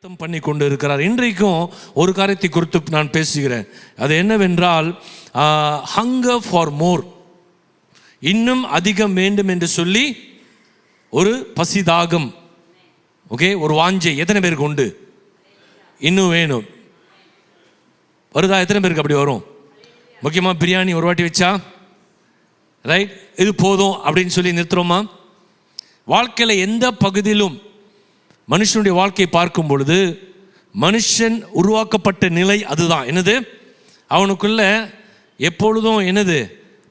ஆயத்தம் பண்ணி கொண்டு இருக்கிறார். இன்றைக்கும் ஒரு காரியத்தை குறித்து நான் பேசுகிறேன். அது என்னவென்றால் ஹங்கர் ஃபார் மோர், இன்னும் அதிகம் வேண்டும் என்று சொல்லி ஒரு பசிதாகம். ஓகே, ஒரு வாஞ்சை எத்தனை பேருக்கு உண்டு? இன்னும் வேணும் வருதா? எத்தனை பேருக்கு அப்படி வரும்? முக்கியமாக பிரியாணி ஒரு வாட்டி வச்சா ரைட், இது போதும் அப்படின்னு சொல்லி நிறுத்துறோமா? வாழ்க்கையில் எந்த பகுதியிலும் மனுஷனுடைய வாழ்க்கையை பார்க்கும் பொழுது மனுஷன் உருவாக்கப்பட்ட நிலை அதுதான். என்னது? அவனுக்குள்ள எப்பொழுதும் என்னது?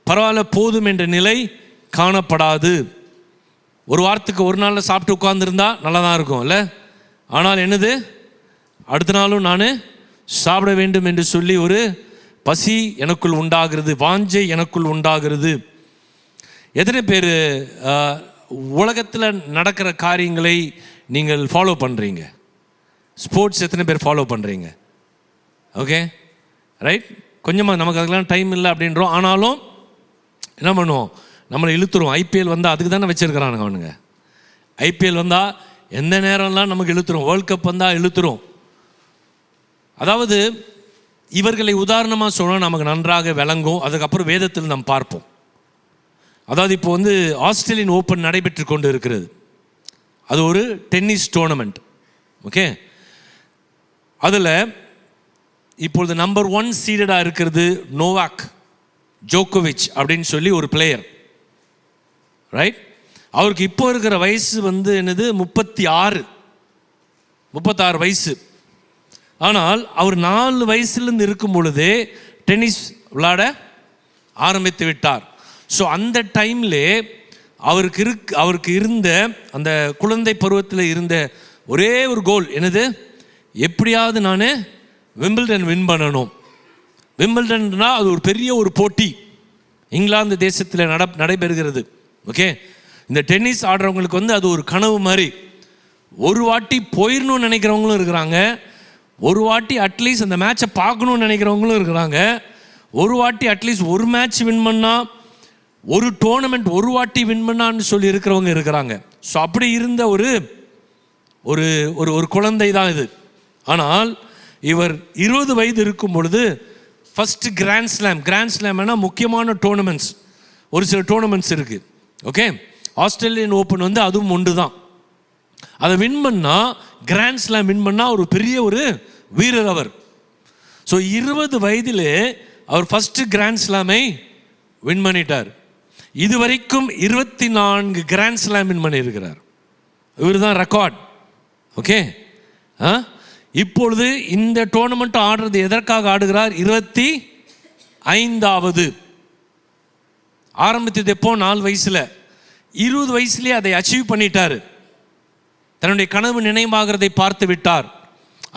பரவாயில்ல போதும் என்ற நிலை காணப்படாது. ஒரு வாரத்துக்கு ஒரு நாளில் சாப்பிட்டு உட்கார்ந்துருந்தா நல்லா தான் இருக்கும் இல்லை? ஆனால் என்னது? அடுத்த நாளும் நான் சாப்பிட வேண்டும் என்று சொல்லி ஒரு பசி எனக்குள் உண்டாகிறது, வாஞ்சை எனக்குள் உண்டாகிறது. எத்தனை பேர் உலகத்தில் நடக்கிற காரியங்களை நீங்கள் ஃபாலோ பண்ணுறீங்க? ஸ்போர்ட்ஸ் எத்தனை பேர் ஃபாலோ பண்ணுறீங்க? ஓகே ரைட், கொஞ்சமாக நமக்கு அதுக்கெல்லாம் டைம் இல்லை அப்படின்றோம். ஆனாலும் என்ன பண்ணுவோம்? நம்மளை இழுத்துருவோம். ஐபிஎல் வந்தால் அதுக்கு தானே வச்சுருக்கிறானுங்க அவனுங்க. ஐபிஎல் வந்தால் எந்த நேரம்லாம் நமக்கு இழுத்துரும். வேர்ல்ட் கப் வந்தால் இழுத்துரும். அதாவது இவர்களை உதாரணமாக சொன்னால் நமக்கு நன்றாக விளங்கும். அதுக்கப்புறம் வேதத்தில் நாம் பார்ப்போம். அதாவது இப்போ ஆஸ்திரேலியன் ஓப்பன் நடைபெற்று கொண்டு இருக்கிறது. அது ஒரு டென்னிஸ் டோர்னமெண்ட். ஓகே, அதில் இப்பொழுது நம்பர் 1 சீடடாக இருக்கிறது நோவாக் ஜோக்கோவிச் அப்படின்னு சொல்லி ஒரு பிளேயர். ரைட், அவருக்கு இப்போ இருக்கிற வயசு என்னது 36 வயசு. ஆனால் அவர் 4 வயசுலேருந்து இருக்கும் பொழுதே டென்னிஸ் விளையாட ஆரம்பித்து விட்டார். ஸோ அந்த டைமில் அவருக்கு இருந்த அந்த குழந்தை பருவத்தில் இருந்த ஒரே ஒரு கோல் என்னது? எப்படியாவது நான் விம்பிள்டன் வின் பண்ணணும். விம்பிள்டன்னா அது ஒரு பெரிய ஒரு போட்டி இங்கிலாந்து தேசத்தில் நடைபெறுகிறது. ஓகே, இந்த டென்னிஸ் ஆடுறவங்களுக்கு அது ஒரு கனவு மாதிரி. ஒரு வாட்டி போயிடணும்னு நினைக்கிறவங்களும் இருக்கிறாங்க, ஒரு வாட்டி அட்லீஸ்ட் அந்த மேட்சை பார்க்கணும்னு நினைக்கிறவங்களும் இருக்கிறாங்க, ஒரு வாட்டி அட்லீஸ்ட் ஒரு மேட்ச் வின் பண்ணால், ஒரு டோர்னமெண்ட் ஒரு வாட்டி வின் பண்ணான்னு சொல்லி இருக்கிறவங்க இருக்கிறாங்க. ஸோ அப்படி இருந்த ஒரு ஒரு ஒரு குழந்தை தான் இது. ஆனால் இவர் 20 வயது இருக்கும் பொழுது ஃபஸ்ட்டு கிராண்ட் ஸ்லாம்னா முக்கியமான டோர்னமெண்ட்ஸ், ஒரு சில டோர்னமெண்ட்ஸ் இருக்குது. ஓகே, ஆஸ்திரேலியன் ஓப்பன் அதுவும் ஒன்று தான். அதை வின் பண்ணால், கிராண்ட் ஸ்லாம் வின் பண்ணால் ஒரு பெரிய ஒரு வீரர் அவர். ஸோ 20 வயதிலே அவர் ஃபஸ்ட்டு கிராண்ட் ஸ்லாமை வின் பண்ணிட்டார். இதுவரைக்கும் 24 கிராண்ட் ஸ்லாம் வின் பண்ணியிருக்கிறார். இவர் தான் ரெக்கார்ட். ஓகே, இப்பொழுது இந்த டோர்னமெண்ட் ஆடுறது எதற்காக ஆடுகிறார்? 25வது. ஆரம்பித்தது எப்போ? 4 வயசில். 20 வயசுலேயே அதை அச்சீவ் பண்ணிட்டார். தன்னுடைய கனவு நினைவாகிறதை பார்த்து விட்டார்.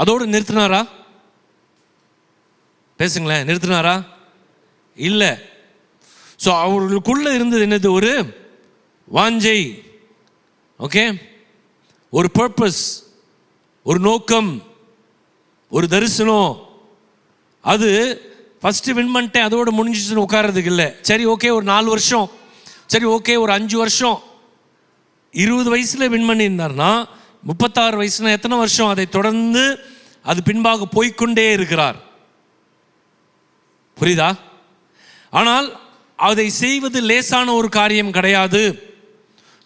அதோடு நிறுத்தினாரா? பேசுங்களேன், நிறுத்தினாரா? இல்லை. ஸோ அவர்களுக்குள்ளே இருந்தது என்னது? ஒரு வாஞ்சை. ஓகே, ஒரு பர்பஸ், ஒரு நோக்கம், ஒரு தரிசனம். அது ஃபஸ்ட்டு வின் பண்ணிட்டேன் அதோடு முடிஞ்சிச்சுன்னு உட்காரதுக்கு இல்லை. சரி ஓகே, ஒரு 4 வருஷம், சரி ஓகே ஒரு 5 வருஷம். 20 வயசில் வின் பண்ணியிருந்தார்னா 36 வயசுனா எத்தனை வருஷம்? அதை தொடர்ந்து அது பின்பாக போய்கொண்டே இருக்கிறார். புரியுதா? ஆனால் அதை செய்வது லேசான ஒரு காரியம் கிடையாது.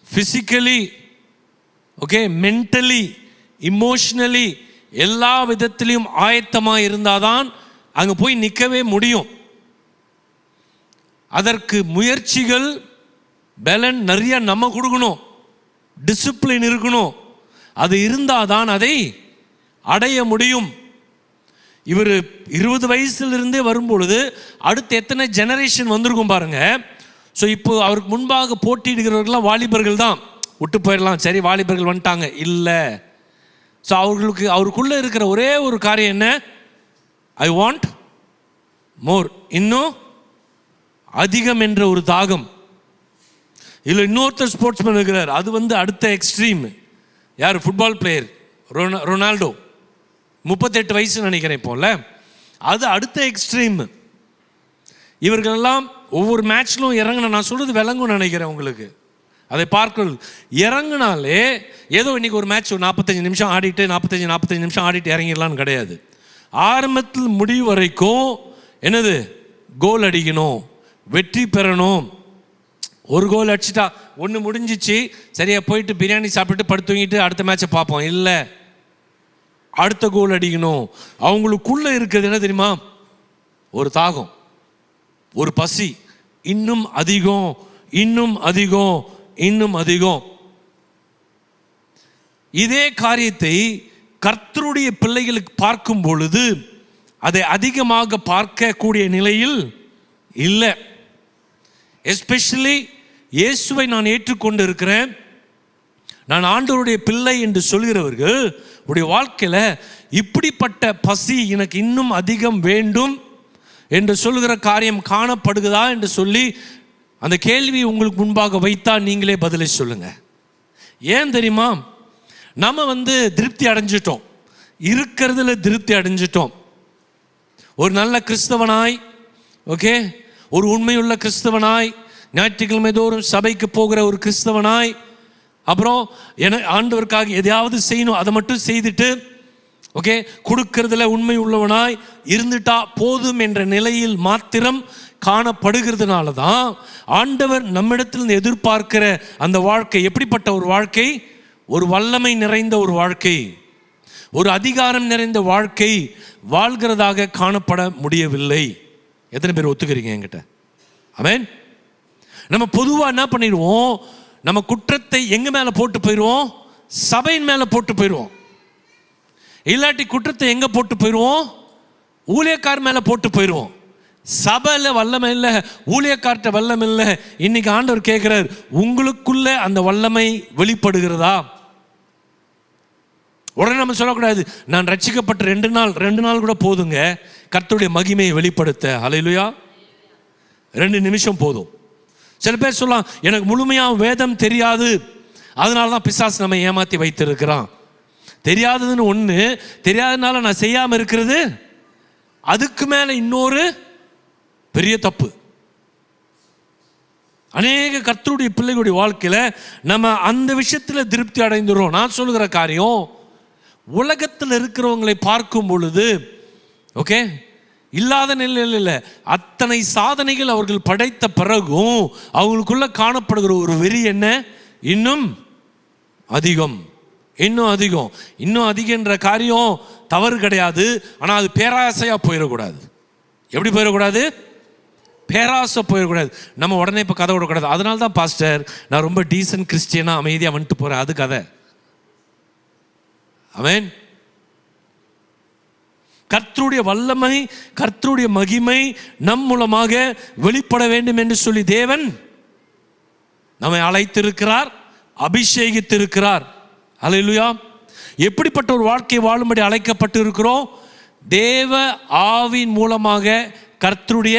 ஃபிசிக்கலி, ஓகே, மென்டலி, இமோஷனலி எல்லா விதத்திலையும் ஆயத்தமாக இருந்தாதான் அங்கே போய் நிற்கவே முடியும். அதற்கு முயற்சிகள், பலன் நிறைய நம்ம கொடுக்கணும், டிசிப்ளின் இருக்கணும். அது இருந்தால் தான் அதை அடைய முடியும். இவர் 20 வயசுலேருந்தே வரும்பொழுது அடுத்து எத்தனை ஜெனரேஷன் வந்திருக்கும் பாருங்க. ஸோ இப்போ அவருக்கு முன்பாக போட்டியிடுகிறவர்கள்லாம் வாலிபர்கள் தான். விட்டு போயிடலாம், சரி வாலிபர்கள் வந்துட்டாங்க, இல்லை. ஸோ அவருக்குள்ளே இருக்கிற ஒரே ஒரு காரியம் என்ன? ஐ வாண்ட் மோர், இன்னும் அதிகம் என்ற ஒரு தாகம். இல்லை இன்னொருத்தர் ஸ்போர்ட்ஸ்மேன் இருக்கிறார், அது அடுத்த எக்ஸ்ட்ரீம். யார்? Football player Ronaldo. 38 வயசு நினைக்கிறேன் இப்போல. அது அடுத்த எக்ஸ்ட்ரீம். இவர்களெல்லாம் ஒவ்வொரு மேட்ச்லும் இறங்கின, நான் சொல்கிறது விளங்கும்னு நினைக்கிறேன் உங்களுக்கு. அதை பார்க்க இறங்கினாலே ஏதோ இன்னைக்கு ஒரு மேட்ச் 45 நிமிஷம் ஆடிட்டு 45 நிமிஷம் ஆடிட்டு இறங்கிடலான்னு கிடையாது. ஆரம்பத்தில் முடிவு வரைக்கும் என்னது, கோல் அடிக்கணும், வெற்றி பெறணும். ஒரு கோல் அடிச்சுட்டா ஒன்று முடிஞ்சிச்சு, சரியா போயிட்டு பிரியாணி சாப்பிட்டு படுத்து தூங்கிட்டு அடுத்த மேட்சை பார்ப்போம். இல்லை, அடுத்த கோல் அடிக்கணும். அவங்களுக்குள்ள இருக்கிறது என்ன தெரியுமா, ஒரு தாகம், ஒரு பசி, இன்னும் அதிகம், இன்னும் அதிகம், இன்னும் அதிகம். இதே காரியத்தை கர்த்தருடைய பிள்ளைகளுக்கு பார்க்கும் பொழுது அதை அதிகமாக பார்க்கக்கூடிய நிலையில் இல்லை. எஸ்பெஷலி இயேசுவை நான் ஏற்றுக்கொண்டு இருக்கிறேன், நான் ஆண்டவருடைய பிள்ளை என்று சொல்கிறவர்கள் உடைய வாழ்க்கையில் இப்படிப்பட்ட பசி எனக்கு இன்னும் அதிகம் வேண்டும் என்று சொல்கிற காரியம் காணப்படுகிறதா என்று சொல்லி அந்த கேள்வி உங்களுக்கு முன்பாக வைத்தா நீங்களே பதிலை சொல்லுங்க. ஏன் தெரியுமா, நம்ம திருப்தி அடைஞ்சிட்டோம், இருக்கிறதுல திருப்தி அடைஞ்சிட்டோம். ஒரு நல்ல கிறிஸ்தவனாய், ஓகே, ஒரு உண்மையுள்ள கிறிஸ்தவனாய், ஞாயிற்றுக்கிழமை தோறும் சபைக்கு போகிற ஒரு கிறிஸ்தவனாய், அப்புறம் ஆண்டவருக்காக எதையாவது செய்யணும், அதை மட்டும் செய்துட்டு ஓகே கொடுக்கறதுல உண்மை உள்ளவனாய் இருந்துட்டா போதும் என்ற நிலையில் மாத்திரம் காணப்படுகிறதுனால தான் ஆண்டவர் நம்மிடத்தில் எதிர்பார்க்கிற அந்த வாழ்க்கை எப்படிப்பட்ட ஒரு வாழ்க்கை, ஒரு வல்லமை நிறைந்த ஒரு வாழ்க்கை, ஒரு அதிகாரம் நிறைந்த வாழ்க்கை வாழ்கிறதாக காணப்பட முடியவில்லை. எத்தனை பேர் ஒத்துக்கிறீங்க என்கிட்ட? ஆமென். நம்ம பொதுவாக என்ன பண்ணிடுவோம், நம்ம குற்றத்தை எங்க மேல போட்டு போயிடுவோம், சபையின் மேல போட்டு போயிடுவோம். இல்லாட்டி குற்றத்தை எங்க போட்டு போயிடுவோம், ஊழியக்கார் மேல போட்டு போயிடுவோம். சபையில் வல்லமை இல்லை, ஊழியக்கார்ட்ட வல்லமை இல்லை. இன்னைக்கு ஆண்டவர் கேட்கிறார், உங்களுக்குள்ள அந்த வல்லமை வெளிப்படுகிறதா? உடனே நம்ம சொல்லக்கூடாது, நான் ரட்சிக்கப்பட்ட 2 நாள் கூட போதுங்க கர்த்தருடைய மகிமையை வெளிப்படுத்த. ஹல்லேலூயா. 2 நிமிஷம் போதும். சில பேர் சொல்லலாம், எனக்கு முழுமையாக வேதம் தெரியாது, அதனால தான் பிசாசு நம்ம ஏமாற்றி வைத்திருக்கிறான். தெரியாததுன்னு ஒன்று, தெரியாததுனால நான் செய்யாமல் இருக்கிறது அதுக்கு மேலே இன்னொரு பெரிய தப்பு. அநேக கர்த்தருடைய பிள்ளைகளுடைய வாழ்க்கையில் நம்ம அந்த விஷயத்தில் திருப்தி அடைந்துடும். நான் சொல்லுகிற காரியம், உலகத்தில் இருக்கிறவங்களை பார்க்கும் பொழுது ஓகே இல்லாத நிலையில் இல்லை, அத்தனை சாதனைகள் அவர்கள் படைத்த பிறகும் அவங்களுக்குள்ள காணப்படுகிற ஒரு வெறி என்ன, இன்னும் அதிகம், இன்னும் அதிகம், இன்னும் அதிகன்ற காரியம் தவறு கிடையாது. ஆனால் அது பேராசையாக போயிடக்கூடாது. எப்படி போயிடக்கூடாது, பேராசை போயிடக்கூடாது. நம்ம உடனே இப்போ கதை விடக்கூடாது. அதனால தான் பாஸ்டர் நான் ரொம்ப டீசன்ட் கிறிஸ்டியனாக அமைதியாக வந்துட்டு போகிறேன், அது கதை. ஆமென். கர்த்தருடைய வல்லமை, கர்த்தருடைய மகிமை நம் மூலமாக வெளிப்பட வேண்டும் என்று சொல்லி தேவன் நம்மை அழைத்திருக்கிறார், அபிஷேகித்திருக்கிறார். ஹல்லேலூயா. எப்படிப்பட்ட ஒரு வாழ்க்கை வாழும்படி அழைக்கப்பட்டு இருக்கிறோம், தேவ ஆவியின் மூலமாக கர்த்தருடைய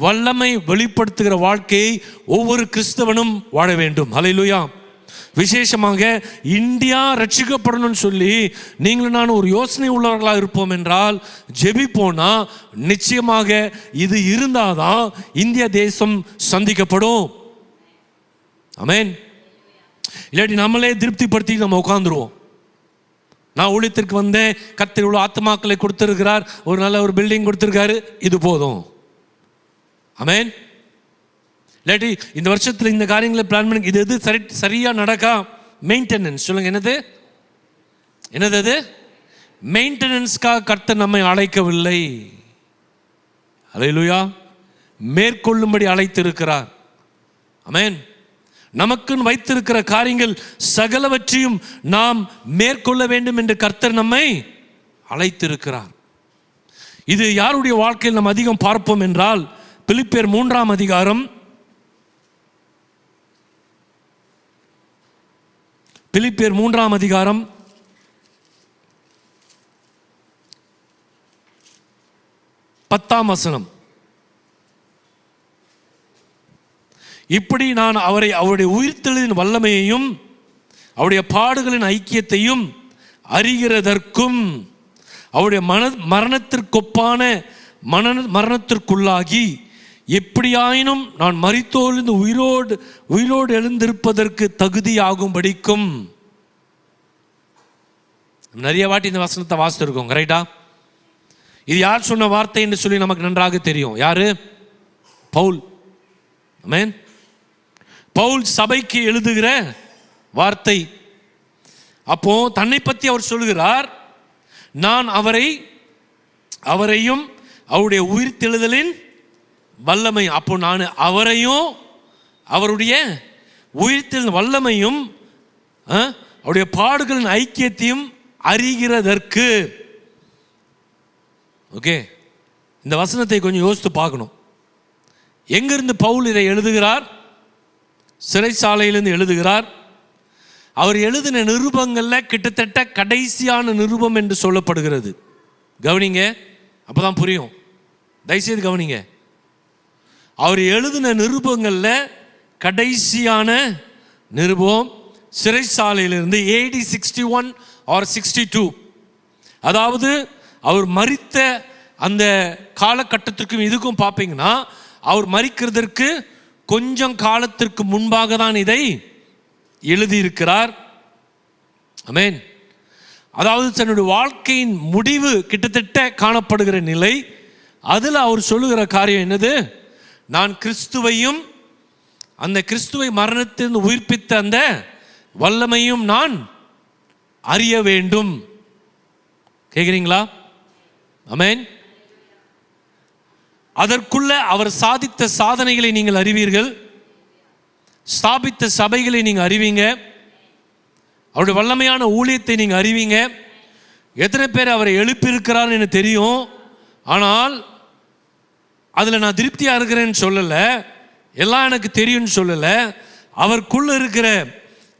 வல்லமை வெளிப்படுத்துகிற வாழ்க்கையை ஒவ்வொரு கிறிஸ்தவனும் வாழ வேண்டும். ஹல்லேலூயா. விசேஷமாக இந்தியா ரட்சிக்கப்படணும்னு சொல்லி நீங்களும் நான் ஒரு யோசனை உள்ளவர்களாக இருப்போம் என்றால் ஜெபிப்போனா நிச்சயமாக இது இருந்தாதான் இந்திய தேசம் சந்திக்கப்படும். ஆமென். இல்லாட்டி நம்மளே திருப்திப்படுத்தி நம்ம உட்காந்துருவோம். நான் ஊழியத்திற்கு வந்தேன், கர்த்தர் இவ்வளோ ஆத்மாக்களை கொடுத்திருக்கிறார், ஒரு நல்ல ஒரு பில்டிங் கொடுத்திருக்காரு, இது போதும். ஆமென். இல்லாட்டி இந்த வருஷத்தில் இந்த காரியங்களை பிளான் பண்ணி இது எது சரியாக நடக்கா, மெயின்டெனன்ஸ் சொல்லுங்க. என்னது அது? மெயின்டெனன்ஸ்க்காக கர்த்தர் நம்மை அழைக்கவில்லை. ஹல்லேலூயா. மேற்கொள்ளும்படி அழைத்திருக்கிறார். ஆமென். நமக்குன்னு வைத்திருக்கிற காரியங்கள் சகலவற்றையும் நாம் மேற்கொள்ள வேண்டும் என்று கர்த்தர் நம்மை அழைத்திருக்கிறார். இது யாருடைய வாழ்க்கையில் நாம் அதிகம் பார்ப்போம் என்றால் பிலிப்பியர் 3ஆம் அதிகாரம், பிலிப்பியர் 3ஆம் அதிகாரம் 10ஆம் வசனம். இப்படி நான் அவருடைய உயிர்த்தெழுதின் வல்லமையையும் அவருடைய பாடுகளின் ஐக்கியத்தையும் அறிகிறதற்கும் அவருடைய மரணத்திற்கொப்பான மரணத்திற்குள்ளாகி எப்படியாயினும் நான் மரித்தோரிலிருந்து உயிரோடு எழுந்திருப்பதற்கு தகுதியாகும்படிக்கும். நிறைய வாட்டி இந்த வசனத்தை வாசித்திருக்கோம், ரைட்டா? இது யார் சொன்ன வார்த்தை என்று சொல்லி நமக்கு நன்றாக தெரியும். யாரு? பவுல். ஆமென். பவுல் சபைக்கு எழுதுகிற வார்த்தை. அப்போ தன்னை பற்றி அவர் சொல்கிறார், நான் அவரையும் அவருடைய உயிர்த்தெழுதலின் வல்லமை. அப்போ நான் அவரையும் அவருடைய உயிர்த்தெழுதல் வல்லமையும் அவருடைய பாடுகளின் ஐக்கியத்தையும் அறிகிறதற்கு. ஓகே, இந்த வசனத்தை கொஞ்சம் யோசித்து பார்க்கணும். எங்கிருந்து பவுல் இதை எழுதுகிறார்? சிறைச்சாலையிலிருந்து எழுதுகிறார். அவர் எழுதின நிருபங்களில் கிட்டத்தட்ட கடைசியான நிருபம் என்று சொல்லப்படுகிறது. கவனிங்க, அப்போதான் புரியும். தயவுசெய்து கவனிங்க. அவர் எழுதின நிருபங்களில் கடைசியான நிருபம் சிறைச்சாலையிலிருந்து AD 61 or 62, அதாவது அவர் மரித்த அந்த காலகட்டத்திற்கும் இதுக்கும் பார்ப்பீங்கன்னா, அவர் மரிக்கிறதற்கு கொஞ்சம் காலத்திற்கு முன்பாக தான் இதை எழுதியிருக்கிறார். ஆமென். அதாவது தன்னுடைய வாழ்க்கையின் முடிவு கிட்டத்தட்ட காணப்படுகிற நிலை. அதில் அவர் சொல்லுகிற காரியம் என்னது? நான் கிறிஸ்துவையும் அந்த கிறிஸ்துவை மரணத்திலிருந்து உயிர்ப்பித்த அந்த வல்லமையும் நான் அறிய வேண்டும். கேட்குறீங்களா? ஆமென். அதற்குள்ள அவர் சாதித்த சாதனைகளை நீங்கள் அறிவீர்கள், ஸ்தாபித்த சபைகளை நீங்கள் அறிவீங்க, அவருடைய வல்லமையான ஊழியத்தை நீங்கள் அறிவீங்க. எத்தனை பேர் அவரை எழுப்பியிருக்கிறார் என்று தெரியும். ஆனால் அதில் நான் திருப்தியாக இருக்கிறேன்னு சொல்லலை, எல்லாம் எனக்கு தெரியும்னு சொல்லலை. அவருக்குள்ள இருக்கிற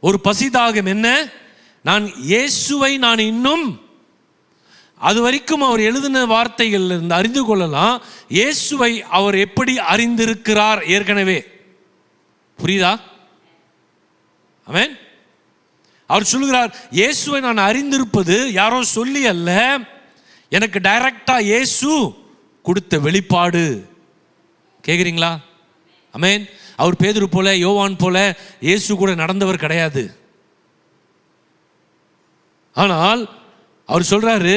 ஒரு பசிதாகம் என்ன? நான் இயேசுவை நான் இன்னும், அது வரைக்கும் அவர் எழுதின வார்த்தைகள் இருந்து அறிந்து கொள்ளலாம், இயேசுவை அவர் எப்படி அறிந்திருக்கிறார் ஏற்கனவே. புரியுதா? ஆமென். அவர் சொல்லுகிறார், இயேசுவை நான் அறிந்திருப்பது யாரோ சொல்லி அல்ல, எனக்கு டைரக்டா இயேசு கொடுத்த வெளிப்பாடு. கேட்குறீங்களா? ஆமென். அவர் பேதுரு போல யோவான் போல இயேசு கூட நடந்தவர் கிடையாது. ஆனால் அவர் சொல்றாரு,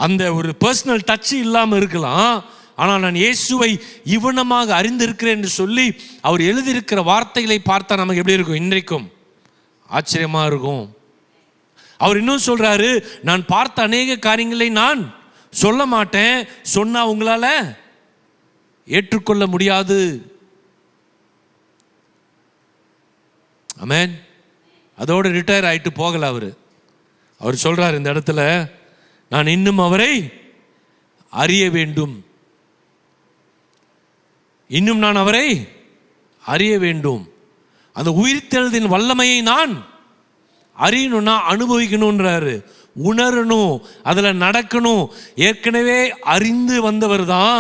அந்த ஒரு பர்சனல் டச் இல்லாமல் இருக்கலாம், ஆனால் நான் இயேசுவை இவனமாக அறிந்திருக்கிறேன் என்று சொல்லி அவர் எழுதியிருக்கிற வார்த்தைகளை பார்த்தா நமக்கு எப்படி இருக்கும்? இன்றைக்கும் ஆச்சரியமா இருக்கும். அவர் இன்னும் சொல்றாரு, நான் பார்த்த அநேக காரியங்களை நான் சொல்ல மாட்டேன், சொன்னா உங்களால ஏற்றுக்கொள்ள முடியாது. ஆமென். அதோடு ரிட்டையர் ஆயிட்டு போகல. அவர் சொல்றார் இந்த இடத்துல, நான் இன்னும் அவரை அறிய வேண்டும், இன்னும் நான் அவரை அறிய வேண்டும். அந்த உயிர்த்தெழுதின் வல்லமையை நான் அறியணும்னா அனுபவிக்கணும்ன்றாரு, உணரணும், அதில் நடக்கணும். ஏற்கனவே அறிந்து வந்தவர் தான்,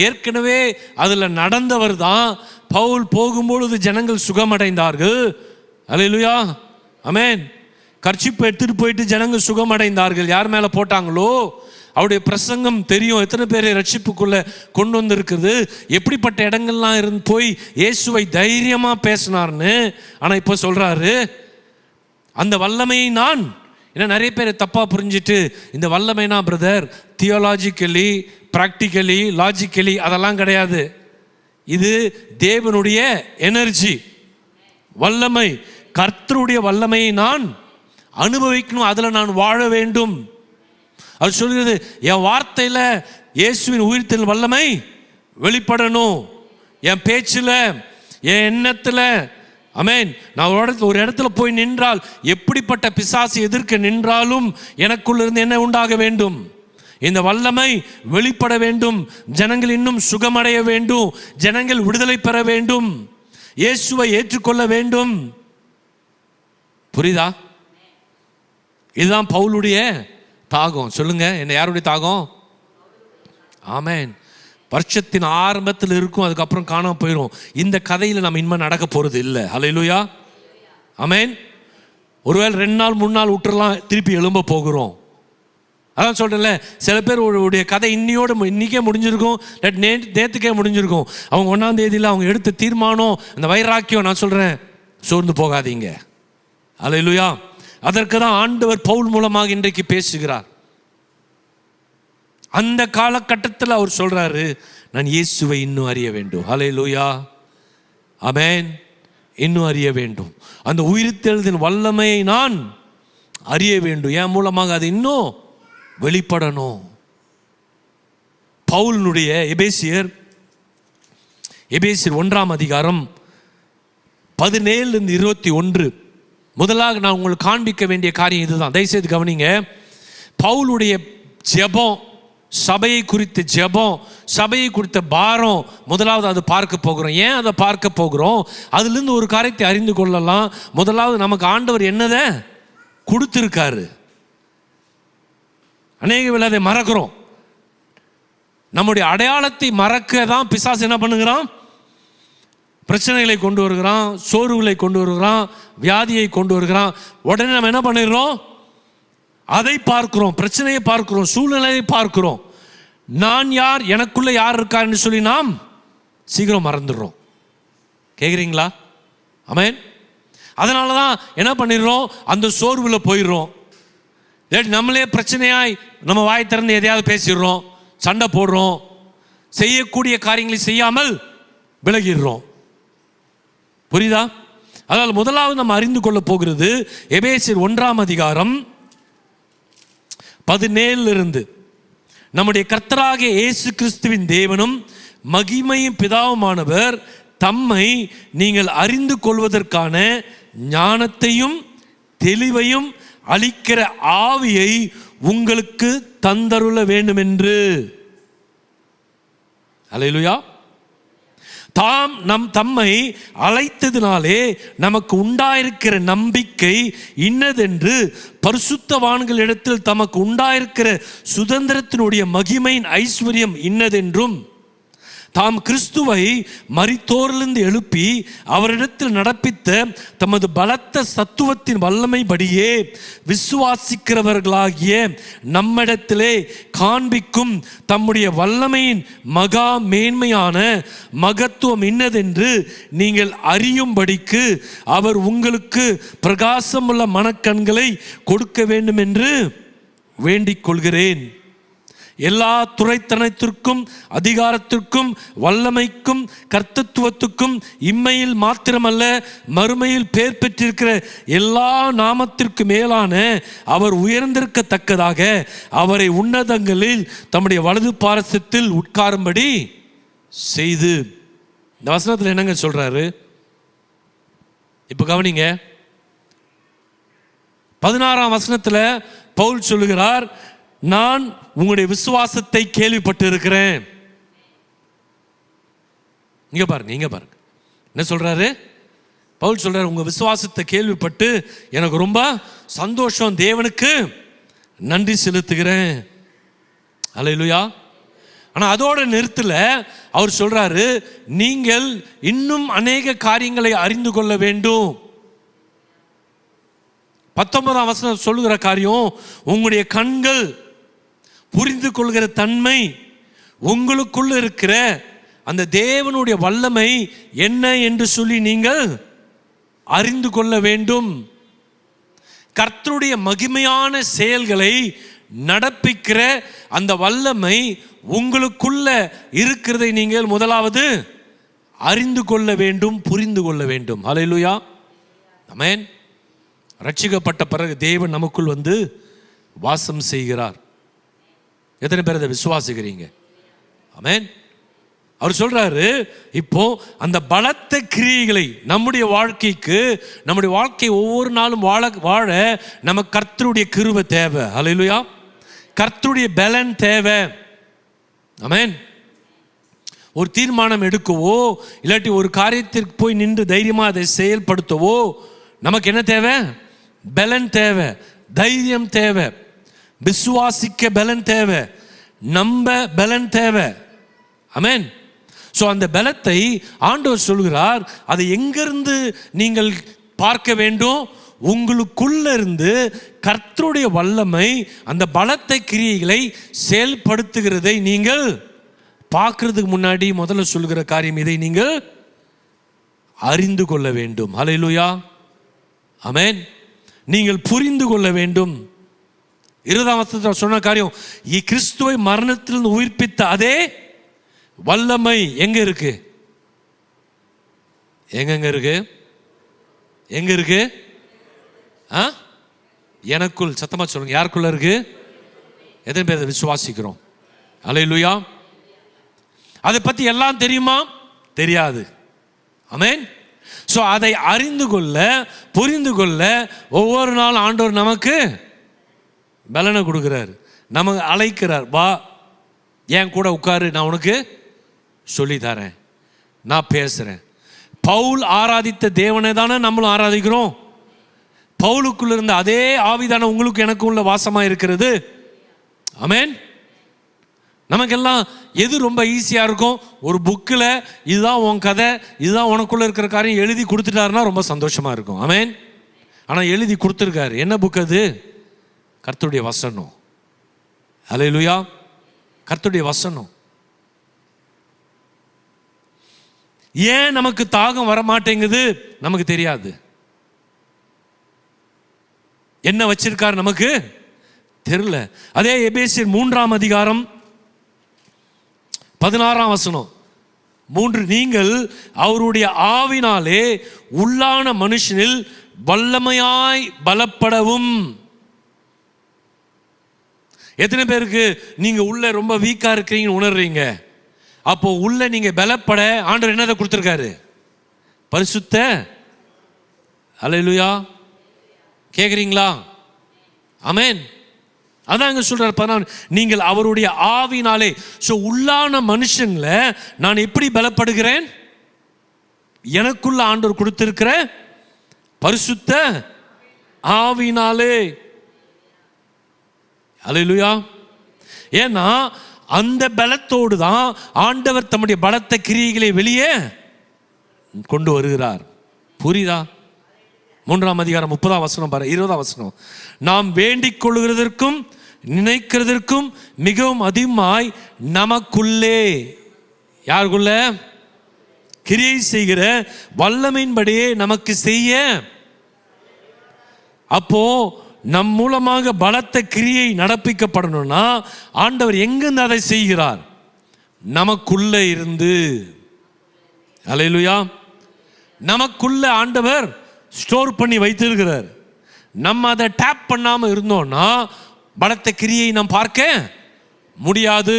ஏற்கனவே அதில் நடந்தவர் தான். பவுல் போகும்பொழுது ஜனங்கள் சுகமடைந்தார்கள். அல்லேலூயா, ஆமென். கர்ச்சிப்பை எடுத்துட்டு போயிட்டு ஜனங்கள் சுகமடைந்தார்கள். யார் மேலே போட்டாங்களோ அவருடைய பிரசங்கம் தெரியும், எத்தனை பேரை ரட்சிப்புக்குள்ள கொண்டு வந்திருக்குது, எப்படிப்பட்ட இடங்கள்லாம் இருந்து போய் இயேசுவை தைரியமா பேசினார்னு. ஆனால் இப்போ சொல்றாரு, அந்த வல்லமையை நான், ஏன்னா நிறைய பேர் தப்பா புரிஞ்சுட்டு, இந்த வல்லமைனா பிரதர் தியோலாஜிக்கலி, ப்ராக்டிக்கலி, லாஜிக்கலி அதெல்லாம் கிடையாது. இது தேவனுடைய எனர்ஜி, வல்லமை, கர்த்தருடைய வல்லமையை நான் அனுபவிக்கணும், அதில் நான் வாழ வேண்டும். அது சொல்கிறது, என் வார்த்தையில் இயேசுவின் உயிர்த்தெழுதல் வல்லமை வெளிப்படணும், என் பேச்சில், என் எண்ணத்தில். ஆமென். நான் ஒரு இடத்துல போய் நின்றால், எப்படிப்பட்ட பிசாசு எதிர்க்க நின்றாலும் எனக்குள்ள இருந்து என்ன உண்டாக வேண்டும்? இந்த வல்லமை வெளிப்பட வேண்டும். ஜனங்கள் இன்னும் சுகமடைய வேண்டும், ஜனங்கள் விடுதலை பெற வேண்டும், இயேசுவை ஏற்றுக்கொள்ள வேண்டும். புரியுதா? இதுதான் பவுலுடைய தாகம். சொல்லுங்க, என்ன யாருடைய தாகம்? ஆமென். வருஷத்தின் ஆரம்பத்தில் இருக்கும், அதுக்கப்புறம் காணாம போயிடும். இந்த கதையில் நம்ம இனிமேல் நடக்க போறது இல்லை. ஹல்லேலூயா, ஆமென். ஒருவேளை 2 நாள் 3 நாள் விட்டுறலாம், திருப்பி எழும்ப போகிறோம். அதான் சொல்கிறேன்ல, சில பேர் உடைய கதை இன்னைக்கே முடிஞ்சிருக்கும், நேற்றுக்கே முடிஞ்சிருக்கும். அவங்க 1ஆம் தேதியில் அவங்க எடுத்த தீர்மானம், அந்த வைராக்கியம், நான் சொல்கிறேன், சோர்ந்து போகாதீங்க. அல்லேலூயா. அதற்கு தான் ஆண்டவர் பவுல் மூலமாக இன்றைக்கு பேசுகிறார். அந்த காலகட்டத்தில் அவர் சொல்றாரு, நான் இயேசுவை இன்னும் அறிய வேண்டும். அல்லேலூயா, ஆமென். இன்னும் அறிய வேண்டும். அந்த உயிர்த்தெழுதலின் வல்லமையை நான் அறிய வேண்டும். என் மூலமாக அது இன்னும் வெளிப்படணும். பவுலினுடைய எபேசியர் 1ஆம் அதிகாரம் 17-21 முதலாக நான் உங்களுக்கு காண்பிக்க வேண்டிய காரியம் இதுதான். தயவுசெய்து கவனிங்க. பவுலுடைய ஜெபம், சபையை குறித்த ஜெபம், சபையை குறித்த பாரம், முதலாவது அது பார்க்க போகிறோம். ஏன் அதை பார்க்க போகிறோம்? அதிலிருந்து ஒரு காரியத்தை அறிந்து கொள்ளலாம். முதலாவது, நமக்கு ஆண்டவர் என்னதை கொடுத்திருக்காரு. அநேக வேளை அதை மறக்கிறோம். நம்முடைய அடையாளத்தை மறக்க தான் பிசாசு என்ன பண்ணுகிறான்? பிரச்சனைகளை கொண்டு வருகிறான், சோர்வுகளை கொண்டு வருகிறான், வியாதியை கொண்டு வருகிறான். உடனே நம்ம என்ன பண்ணிடுறோம்? அதை பார்க்கிறோம், பிரச்சனையை பார்க்கிறோம், சூழ்நிலையை பார்க்கிறோம். நான் யார், எனக்குள்ள யார் இருக்காருன்னு சொல்லி நாம் சீக்கிரம் மறந்துடுறோம். கேட்குறீங்களா? ஆமென். அதனால தான் என்ன பண்ணிடுறோம்? அந்த சோர்வில் போயிடுறோம். நம்மளே பிரச்சனையாய் நம்ம வாய் திறந்து எதையாவது பேசிடுறோம், சண்டை போடுறோம், செய்யக்கூடிய காரியங்களை செய்யாமல் விலகிடுறோம். புரியுதா? அதனால் முதலாவது நம்ம அறிந்து கொள்ள போகிறது எபேசியர் 1ஆம் அதிகாரம் 17 நம்முடைய கர்த்தராகிய இயேசு கிறிஸ்துவின் தேவனும் மகிமையும் பிதாவுமானவர் தம்மை நீங்கள் அறிந்து கொள்வதற்கான ஞானத்தையும் தெளிவையும் அளிக்கிற ஆவியை உங்களுக்கு தந்தருள வேண்டும் என்று. அல்லேலூயா. தம்மை அழைத்ததினாலே நமக்கு உண்டாயிருக்கிற நம்பிக்கை இன்னதென்று பரிசுத்தவான்களிடத்தில் தமக்கு உண்டாயிருக்கிற சுதந்திரத்தினுடைய மகிமையின் ஐஸ்வர்யம் இன்னதென்றும் தாம் கிறிஸ்துவை மரித்தோரிலிருந்து எழுப்பி அவரிடத்தில் நடப்பித்த தமது பலத்த சத்துவத்தின் வல்லமைப்படியே விசுவாசிக்கிறவர்களாகிய நம்மிடத்திலே காண்பிக்கும் தம்முடைய வல்லமையின் மகா மேன்மையான மகத்துவம் இன்னதென்று நீங்கள் அறியும்படிக்கு அவர் உங்களுக்கு பிரகாசமுள்ள மனக்கண்களை கொடுக்க வேண்டும் என்று வேண்டிக் கொள்கிறேன். எல்லா துரைத்தனத்திற்கும் அதிகாரத்திற்கும் வல்லமைக்கும் கர்த்தத்துவத்துக்கும் இம்மையில் மாத்திரமல்ல மறுமையில் பேர் பெற்றிருக்கிற எல்லா நாமத்திற்கு மேலான அவர் உயர்ந்திருக்கத்தக்கதாக அவரை உன்னதங்களில் தம்முடைய வலது பாரசத்தில் உட்காரும்படி செய்து. இந்த வசனத்தில் என்னங்க சொல்றாரு? இப்ப கவனிங்க. 16ஆம் வசனத்தில் பவுல் சொல்லுகிறார், நான் உங்களுடைய விசுவாசத்தை கேள்விப்பட்டு இருக்கிறேன். இங்க பாருங்க என்ன சொல்றாரு பவுல்? சொல்றாரு, உங்க விசுவாசத்தை கேள்விப்பட்டு எனக்கு ரொம்ப சந்தோஷம், தேவனுக்கு நன்றி செலுத்துகிறேன். அல்லேலூயா. ஆனா அதோட நிறுத்தல. அவர் சொல்றாரு, நீங்கள் இன்னும் அநேக காரியங்களை அறிந்து கொள்ள வேண்டும். 19ஆம் வசனம் சொல்லுகிற காரியம், உங்களுடைய கண்கள் புரிந்து கொள்கிற தன்மை, உங்களுக்குள்ள இருக்கிற அந்த தேவனுடைய வல்லமை என்ன என்று சொல்லி நீங்கள் அறிந்து கொள்ள வேண்டும். கர்த்தருடைய மகிமையான செயல்களை நடப்பிக்கிற அந்த வல்லமை உங்களுக்குள்ள இருக்கிறதை நீங்கள் முதலாவது அறிந்து கொள்ள வேண்டும், புரிந்து கொள்ள வேண்டும். அல்லேலூயா, ஆமென். ரட்சிக்கப்பட்ட பிறகு தேவன் நமக்குள் வந்து வாசம் செய்கிறார். எத்தனை பேர் அதை விசுவாசிக்கிறீங்க? ஆமென். அவர் சொல்றாரு, இப்போ அந்த பலத்த கிரியைகளை நம்முடைய வாழ்க்கைக்கு, நம்முடைய வாழ்க்கை ஒவ்வொரு நாளும் வாழ நமக்கு கர்த்தருடைய கிருபை தேவை. அல்லேலூயா. கர்த்தருடைய பலன் தேவை. ஆமென். ஒரு தீர்மானம் எடுக்கவோ இல்லாட்டி ஒரு காரியத்திற்கு போய் நின்று தைரியமா அதை செயல்படுத்தவோ நமக்கு என்ன தேவை? பலன் தேவை, தைரியம் தேவை, விசுவாசிக்க பலன் தேவை, நம்ப பலன் தேவை. ஆமென். ஸோ அந்த பலத்தை ஆண்டவர் சொல்கிறார், அதை எங்கிருந்து நீங்கள் பார்க்க வேண்டும்? உங்களுக்குள்ள இருந்து கர்த்தருடைய வல்லமை அந்த பலத்தை கிரியைகளை செயல்படுத்துகிறதை நீங்கள் பார்க்கறதுக்கு முன்னாடி முதல்ல சொல்கிற காரியம், இதை நீங்கள் அறிந்து கொள்ள வேண்டும். ஹல்லேலூயா, ஆமென். நீங்கள் புரிந்து கொள்ள வேண்டும். 20ஆம் வசனத்தில் சொன்ன காரியம், கிறிஸ்துவை மரணத்திலிருந்து உயிர்ப்பித்த அதே வல்லமை எங்க இருக்கு? எங்க இருக்கு? எங்க இருக்கு? எனக்குள். சத்தமா சொல்லுங்க, யாருக்குள்ள இருக்கு? எத்தனை பேர் விசுவாசிக்கிறோம்? ஹல்லேலூயா. அதை பத்தி எல்லாம் தெரியுமா? தெரியாது. ஆமென். ஸோ அதை அறிந்து கொள்ள, புரிந்து கொள்ள ஒவ்வொரு நாள் ஆண்டவர் நமக்கு பலனை கொடுக்கிறார், நமக்கு அழைக்கிறார். வா, என் கூட உட்காரு, நான் உனக்கு சொல்லி தரேன், நான் பேசுறேன். பவுல் ஆராதித்த தேவனை தானே நம்மளும் ஆராதிக்கிறோம். பவுலுக்குள்ள இருந்த அதே ஆவிதான உங்களுக்கு எனக்கு உள்ள வாசமா இருக்கிறது. ஆமென். நமக்கெல்லாம் எது ரொம்ப ஈஸியாக இருக்கும்? ஒரு புக்கில் இதுதான் உன் கதை, இதுதான் உனக்குள்ளே இருக்கிற காரியம் எழுதி கொடுத்துட்டாருன்னா ரொம்ப சந்தோஷமாக இருக்கும். ஆமென். ஆனால் எழுதி கொடுத்துருக்காரு. என்ன புக் அது? கர்த்தருடைய வசனம். ஹல்லேலூயா, கர்த்தருடைய வசனம். ஏன் நமக்கு தாகம் வர மாட்டேங்குது? நமக்கு தெரியாது. என்ன வச்சிருக்காரு நமக்கு தெரியல. அதே எபேசியர் 3ஆம் அதிகாரம் 16ஆம் வசனம் 3, நீங்கள் அவருடைய ஆவினாலே உள்ளான மனுஷனில் வல்லமையாய் பலப்படவும். எத்தனை பேருக்கு நீங்க உள்ள ரொம்ப வீக்கா இருக்கிறீங்கன்னு உணர்றீங்க? அப்போ உள்ள நீங்க பலப்பட ஆண்டவர் என்னதை கொடுத்திருக்காரு? பரிசுத்த. ஹல்லேலூயா, கேக்குறீங்களா? ஆமென். அதான் அங்க சொல்றார், நீங்கள் அவருடைய ஆவினாலே. ஸோ உள்ளான மனுஷங்களை நான் எப்படி பலப்படுகிறேன்? எனக்குள்ள ஆண்டவர் கொடுத்திருக்கிற பரிசுத்த ஆவினாலே. ஹல்லேலூயா. ஏன்னா அந்த பலத்தோடு தான் ஆண்டவர் தம்முடைய பலத்த கிரியைகளை வெளியே கொண்டு வருகிறார். புரியுதா? 3ஆம் அதிகாரம் 30ஆம் வசனம் பாரு, 20ஆம் வசனம். நாம் வேண்டிக் கொள்கிறதற்கும் நினைக்கிறதற்கும் மிகவும் அதிகமாய் நமக்குள்ளே, யாருக்குள்ள? கிரியை செய்கிற வல்லமையின்படியே நமக்கு செய்ய. அப்போ நம் மூலமாக பலத்த கிரியை நடப்பிக்கப்படணும்னா ஆண்டவர் எங்கிருந்து அதை செய்கிறார்? நமக்குள்ள இருந்து. ஹல்லேலூயா. நமக்குள்ள ஆண்டவர் ஸ்டோர் பண்ணி வைத்திருக்கிறார். நம்ம அதை டேப் பண்ணாம இருந்தோம்னா பலத்த கிரியை நாம் பார்க்க முடியாது.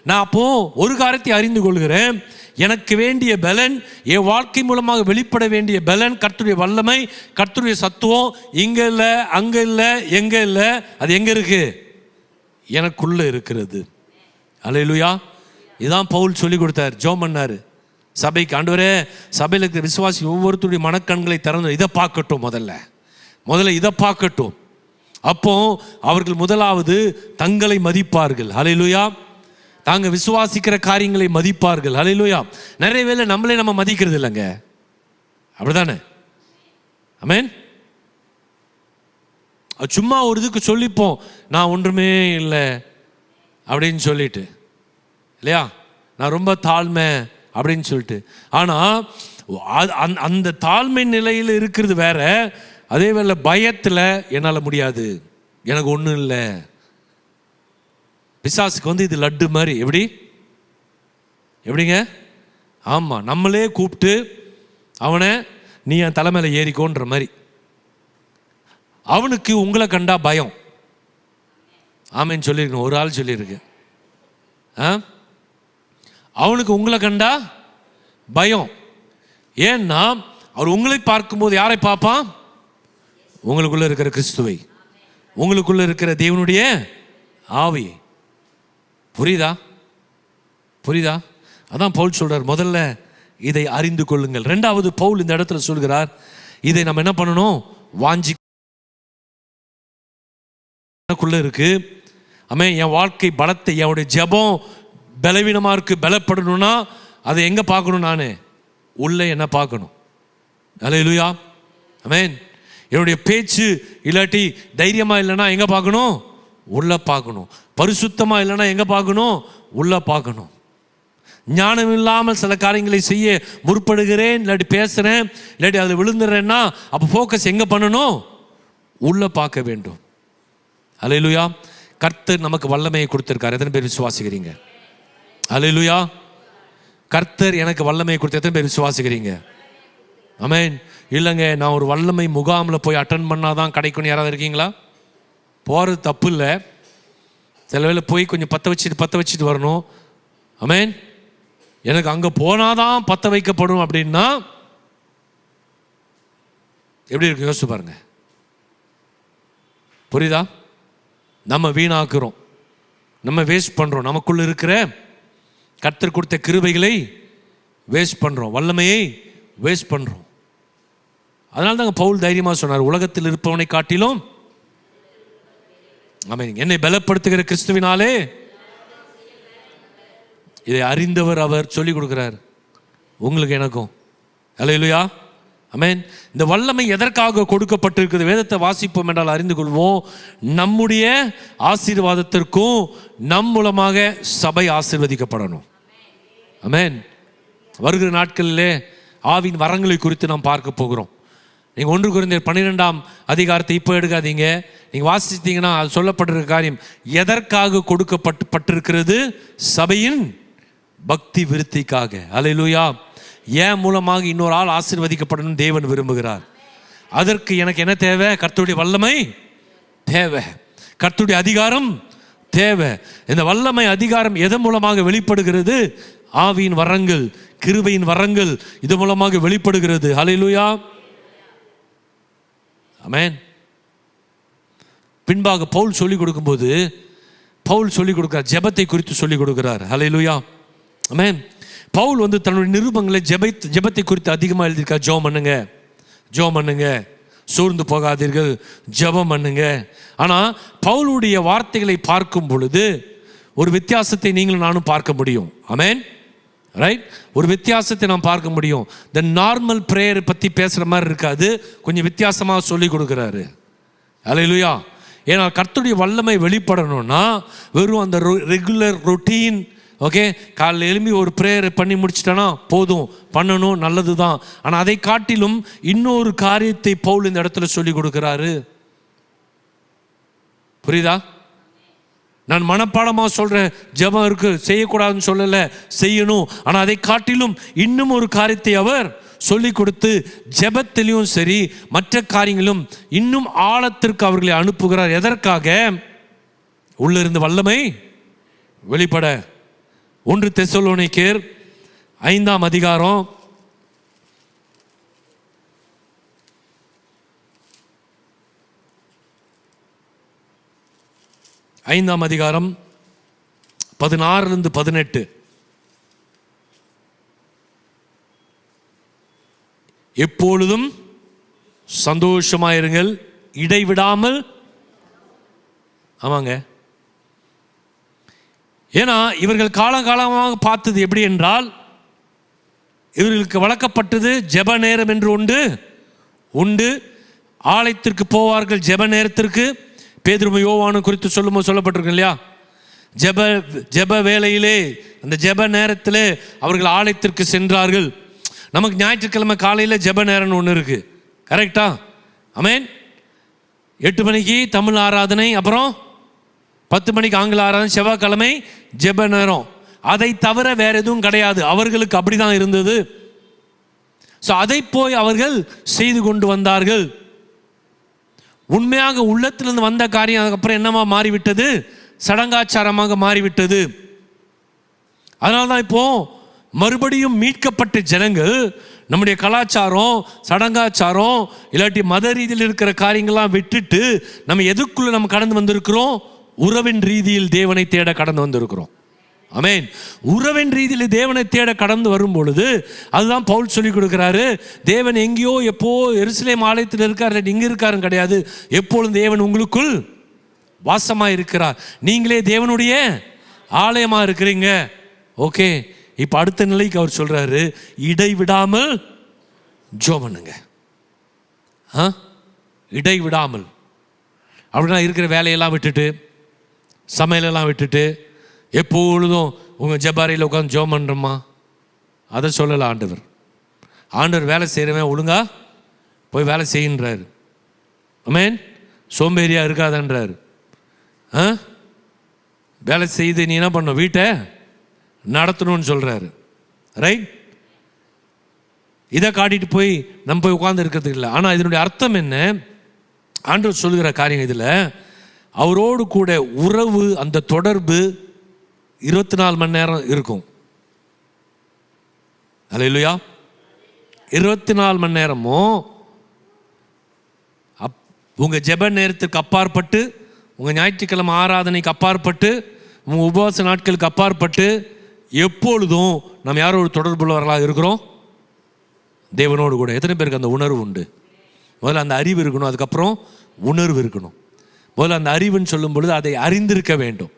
நான் அப்போ ஒரு காரியத்தை அறிந்து கொள்கிறேன், எனக்கு வேண்டிய பலன், என் வாழ்க்கை மூலமாக வெளிப்பட வேண்டிய பலன், கர்த்தருடைய வல்லமை, கர்த்தருடைய சத்துவம் இங்க இல்லை, அங்க இல்லை, எங்க இல்லை, அது எங்க இருக்கு? எனக்குள்ள இருக்கிறது. ஹல்லேலூயா. இதான் பவுல் சொல்லி கொடுத்தார், ஜெபம் பண்ணாரு சபைக்கு. ஆண்டவரே, சபையில் இருக்கிற விசுவாசி ஒவ்வொருத்தருடைய மனக்கண்களை திறந்து இதை பார்க்கட்டும், முதல்ல இதை பார்க்கட்டும். அப்போ அவர்கள் முதலாவது தங்களை மதிப்பார்கள். ஹல்லேலூயா. தாங்க விசுவாசிக்கிற காரியங்களை மதிப்பார்கள். ஹல்லேலூயா. நிறைய வேளை நம்மளே நம்ம மதிக்கிறது இல்லைங்க, அப்படிதானே? ஆமென். சும்மா ஒரு இதுக்கு சொல்லிப்போம், நான் ஒன்றுமே இல்லை அப்படின்னு சொல்லிட்டு, இல்லையா? நான் ரொம்ப தாழ்மை அப்படின்னு சொல்லிட்டு. ஆனால் அந்த தாழ்மை நிலையில் இருக்கிறது வேற. அதே வேளை பயத்தில் என்னால் முடியாது, எனக்கு ஒன்றும் இல்லை. பிசாசுக்கு இது லட்டு மாதிரி. எப்படிங்க? ஆமாம், நம்மளே கூப்பிட்டு அவனை நீ என் தலைமையில் ஏறிக்கோன்ற மாதிரி. அவனுக்கு உங்களை கண்டா பயம். ஆமேன்னு சொல்லியிருக்கணும், ஒரு ஆள் சொல்லியிருக்கு. அவனுக்கு உங்களை கண்டா பயம். ஏன்னா அவர் உங்களை பார்க்கும்போது யாரை பார்ப்பான்? உங்களுக்குள்ள இருக்கிற கிறிஸ்துவை, உங்களுக்குள்ள இருக்கிற தேவனுடைய ஆவி. புரியுதா? அதான் பவுல் சொல்றார், முதல்ல இதை அறிந்து கொள்ளுங்கள். இரண்டாவது பவுல் இந்த இடத்துல சொல்கிறார், இதை நம்ம என்ன பண்ணணும்? வாஞ்சி இருக்கு. என் வாழ்க்கை பலத்தை, என்னுடைய ஜெபம் பலவீனமா இருக்கு, பலப்படணும்னா அதை எங்க பார்க்கணும்? நான் உள்ள என்ன பார்க்கணும்? ஹல்லேலூயா. ஆமென். என்னுடைய பேச்சு இல்லாட்டி தைரியமா இல்லைன்னா எங்க பார்க்கணும்? உள்ள பார்க்கணும். பரிசுத்தமா இல்லைன்னா எங்க பார்க்கணும்? உள்ள பார்க்கணும். ஞானம் இல்லாமல் சில காரியங்களை செய்ய முற்படுகிறேன், இல்லாட்டி பேசுறேன், இல்லாட்டி அதில் விழுந்துடுறேன்னா அப்போ ஃபோக்கஸ் எங்க பண்ணணும்? உள்ள பார்க்க வேண்டும். அல்லேலூயா. கர்த்தர் நமக்கு வல்லமையை கொடுத்திருக்காரு. எத்தனை பேர் விசுவாசிக்கிறீங்க? அல்லேலூயா. கர்த்தர் எனக்கு வல்லமையை கொடுத்து எத்தனை பேர் விசுவாசிக்கிறீங்க? ஆமென். இல்லைங்க, நான் ஒரு வல்லமை முகாமில் போய் அட்டன் பண்ணாதான் கிடைக்கும்னு யாராவது இருக்கீங்களா? போகிறது தப்பு இல்லை. சில வேளை போய் கொஞ்சம் பற்ற வச்சுட்டு வரணும். ஆமென். எனக்கு அங்கே போனாதான் பற்ற வைக்கப்படும் அப்படின்னா எப்படி இருக்கு? யோசிச்சு பாருங்க. புரியுதா? நம்ம வீணாக்குறோம், நம்ம வேஸ்ட் பண்ணுறோம், நமக்குள்ள இருக்கிற கர்த்தர் கொடுத்த கிருபைகளை வேஸ்ட் பண்ணுறோம், வல்லமையை வேஸ்ட் பண்ணுறோம். அதனால தாங்க பவுல் தைரியமாக சொன்னார், உலகத்தில் இருப்பவனை காட்டிலும் ஆமென் என்னை பலப்படுத்துகிற கிறிஸ்துவினாலே. இதை அறிந்தவர் அவர் சொல்லிக் கொடுக்கிறார் உங்களுக்கு எனக்கும். அல்லேலூயா. ஆமென். இந்த வல்லமை எதற்காக கொடுக்கப்பட்டிருக்கிறது? வேதத்தை வாசிப்போம் என்றால் அறிந்து கொள்வோம். நம்முடைய ஆசீர்வாதத்திற்கும் நம் மூலமாக சபை ஆசீர்வதிக்கப்படணும். ஆமென். வருகிற நாட்களிலே ஆவின் வரங்களை குறித்து நாம் பார்க்க போகிறோம். நீங்கள் 1 கொரிந்தியர் 12ஆம் அதிகாரத்தை இப்போ எடுக்காதீங்க, நீங்கள் வாசித்தீங்கன்னா அது சொல்லப்பட்டிருக்கிற காரியம் எதற்காக கொடுக்கப்பட்டிருக்கிறது? சபையின் பக்தி விருத்திக்காக. அல்லேலூயா. ஏன் மூலமாக இன்னொரு ஆள் ஆசீர்வதிக்கப்படணும் தேவன் விரும்புகிறார். அதற்கு எனக்கு என்ன தேவை? கர்த்தருடைய வல்லமை தேவை, கர்த்தருடைய அதிகாரம் தேவை. இந்த வல்லமை அதிகாரம் எதன் மூலமாக வெளிப்படுகிறது? ஆவியின் வரங்கள், கிருபையின் வரங்கள் இது மூலமாக வெளிப்படுகிறது. அல்லேலூயா. ஆமென். பின்பாக பவுல் சொல்லிக் கொடுக்கும்போது பவுல் சொல்லிக் கொடுக்கிறார், ஜெபத்தை குறித்து சொல்லிக் கொடுக்கிறார். அல்லேலூயா. ஆமென். பவுல் தன்னுடைய நிருபங்களை ஜெபத்தை குறித்து அதிகமாக எழுதியிருக்கார். ஜெபம் பண்ணுங்க, ஜெபம் பண்ணுங்க, சோர்ந்து போகாதீர்கள், ஜெபம் பண்ணுங்க. ஆனால் பவுலுடைய வார்த்தைகளை பார்க்கும் பொழுது ஒரு வித்தியாசத்தை நீங்களும் நானும் பார்க்க முடியும். ஆமென். ரைட். ஒரு வித்தியாசத்தை நாம் பார்க்க முடியும். இந்த நார்மல் ப்ரேயர் பற்றி பேசுகிற மாதிரி இருக்காது, கொஞ்சம் வித்தியாசமாக சொல்லி கொடுக்குறாரு. அல்லேலூயா. ஏன்னா கர்த்தருடைய வல்லமை வெளிப்படணும்னா வெறும் அந்த ரெகுலர் ரொட்டீன், ஓகே, காலையில் எழும்பி ஒரு ப்ரேயர் பண்ணி முடிச்சிட்டோன்னா போதும், பண்ணணும், நல்லது தான். ஆனால் அதை காட்டிலும் இன்னொரு காரியத்தை பவுல் இந்த இடத்துல சொல்லி கொடுக்குறாரு. புரியுதா? நான் மனப்பாடமாக சொல்கிறேன், ஜெபம் இருக்கு, செய்யக்கூடாதுன்னு சொல்லலை, செய்யணும். ஆனால் அதை காட்டிலும் இன்னும் ஒரு காரியத்தை அவர் சொல்லி கொடுத்து ஜெபத்திலையும் சரி மற்ற காரியங்களும் இன்னும் ஆழத்திற்கு அவர்களை அனுப்புகிறார். எதற்காக? உள்ளிருந்து வல்லமை வெளிப்பட. 1 தெசலோனிக்கேயர் 5ஆம் அதிகாரம் 5ஆம் அதிகாரம் 16-18. எப்பொழுதும் சந்தோஷமாயிருங்கள், இடைவிடாமல். ஆமாங்க. ஏன்னா இவர்கள் காலகாலமாக பார்த்தது எப்படி என்றால், இவர்களுக்கு வழக்கப்பட்டது ஜெப நேரம் என்று உண்டு. ஆலயத்திற்கு போவார்கள் ஜெப நேரத்திற்கு. பேதுரு யோவானு குறித்து சொல்லும்போது சொல்லப்பட்டிருக்கு இல்லையா? ஜெப வேளையிலே, அந்த ஜெப நேரத்திலே அவர்கள் ஆலயத்திற்கு சென்றார்கள். நமக்கு ஞாயிற்றுக்கிழமை காலையில் ஜெப நேரம்னு ஒன்று இருக்கு, கரெக்டா? ஆமென். 8 மணிக்கு தமிழ் ஆராதனை, அப்புறம் 10 மணிக்கு ஆங்கில ஆராதனை, செவ்வாய்க்கிழமை ஜெப நேரம். அதை தவிர வேற எதுவும் கிடையாது. அவர்களுக்கு அப்படிதான் இருந்தது. ஸோ அதை போய் அவர்கள் செய்து கொண்டு வந்தார்கள். உண்மையாக உள்ளத்திலிருந்து வந்த காரியம் அதுக்கப்புறம் என்னமா மாறிவிட்டது? சடங்காச்சாரமாக மாறிவிட்டது. அதனால தான் இப்போ மறுபடியும் மீட்கப்பட்ட ஜனங்கள் நம்முடைய கலாச்சாரம், சடங்காச்சாரம், இல்லாட்டி மத ரீதியில் இருக்கிற காரியங்கள்லாம் விட்டுட்டு நம்ம எதுக்குள்ள நம்ம கடந்து வந்திருக்கிறோம்? உறவின் ரீதியில் தேவனை தேட கடந்து வந்திருக்கிறோம். ஆமென். உறவின் ரீதியில் தேவனை தேட கடந்து வரும் பொழுது அதுதான் பவுல் சொல்லி கொடுக்கிறாரு. தேவன் எங்கேயோ எப்போ எருசலேம் ஆலயத்தில் இருக்கார், இங்கே இருக்காருன்னு கிடையாது. எப்பொழுதும் தேவன் உங்களுக்குள் வாசமாக இருக்கிறார். நீங்களே தேவனுடைய ஆலயமாக இருக்கிறீங்க. ஓகே, இப்போ அடுத்த நிலைக்கு அவர் சொல்றாரு, இடைவிடாமல் ஜெபம் பண்ணுங்க. இடைவிடாமல். அப்படின்னா இருக்கிற வேலையெல்லாம் விட்டுட்டு, சமையலெல்லாம் விட்டுட்டு, எப்பொழுதும் உங்கள் ஜெபாரியில் உட்காந்து ஜெபம் பண்ணுறோமா? அதை சொல்லலை ஆண்டவர். ஆண்டவர் வேலை செய்கிறவன் ஒழுங்கா போய் வேலை செய்கின்றார். ஆமென். சோம்பேறியாக இருக்காதன்றார். வேலை செய்து நீ என்ன பண்ணணும்? வீட்டை நடத்தணும்னு சொல்கிறாரு. ரைட்? இதை காட்டிட்டு போய் நம்ம போய் உட்கார்ந்து இருக்கிறதுக்கு இல்லை. ஆனால் இதனுடைய அர்த்தம் என்ன? ஆண்டவர் சொல்லுகிற காரியம் இதில் அவரோடு கூட உறவு, அந்த தொடர்பு 24 மணி நேரம் இருக்கும். அல்லேலூயா. 24 மணி நேரமும் உங்கள் ஜெப நேரத்துக்கு அப்பாற்பட்டு, உங்கள் ஞாயிற்றுக்கிழமை ஆராதனைக்கு அப்பாற்பட்டு, உங்கள் உபவாச நாட்களுக்கு அப்பாற்பட்டு எப்பொழுதும் நம்ம யாரோட தொடர்புள்ளவர்களாக இருக்கிறோம்? தேவனோடு கூட. எத்தனை பேருக்கு அந்த உணர்வு உண்டு? முதல்ல அந்த அறிவு இருக்கணும், அதுக்கப்புறம் உணர்வு இருக்கணும். முதல்ல அந்த அறிவுன்னு சொல்லும் பொழுது அதை அறிந்திருக்க வேண்டும்.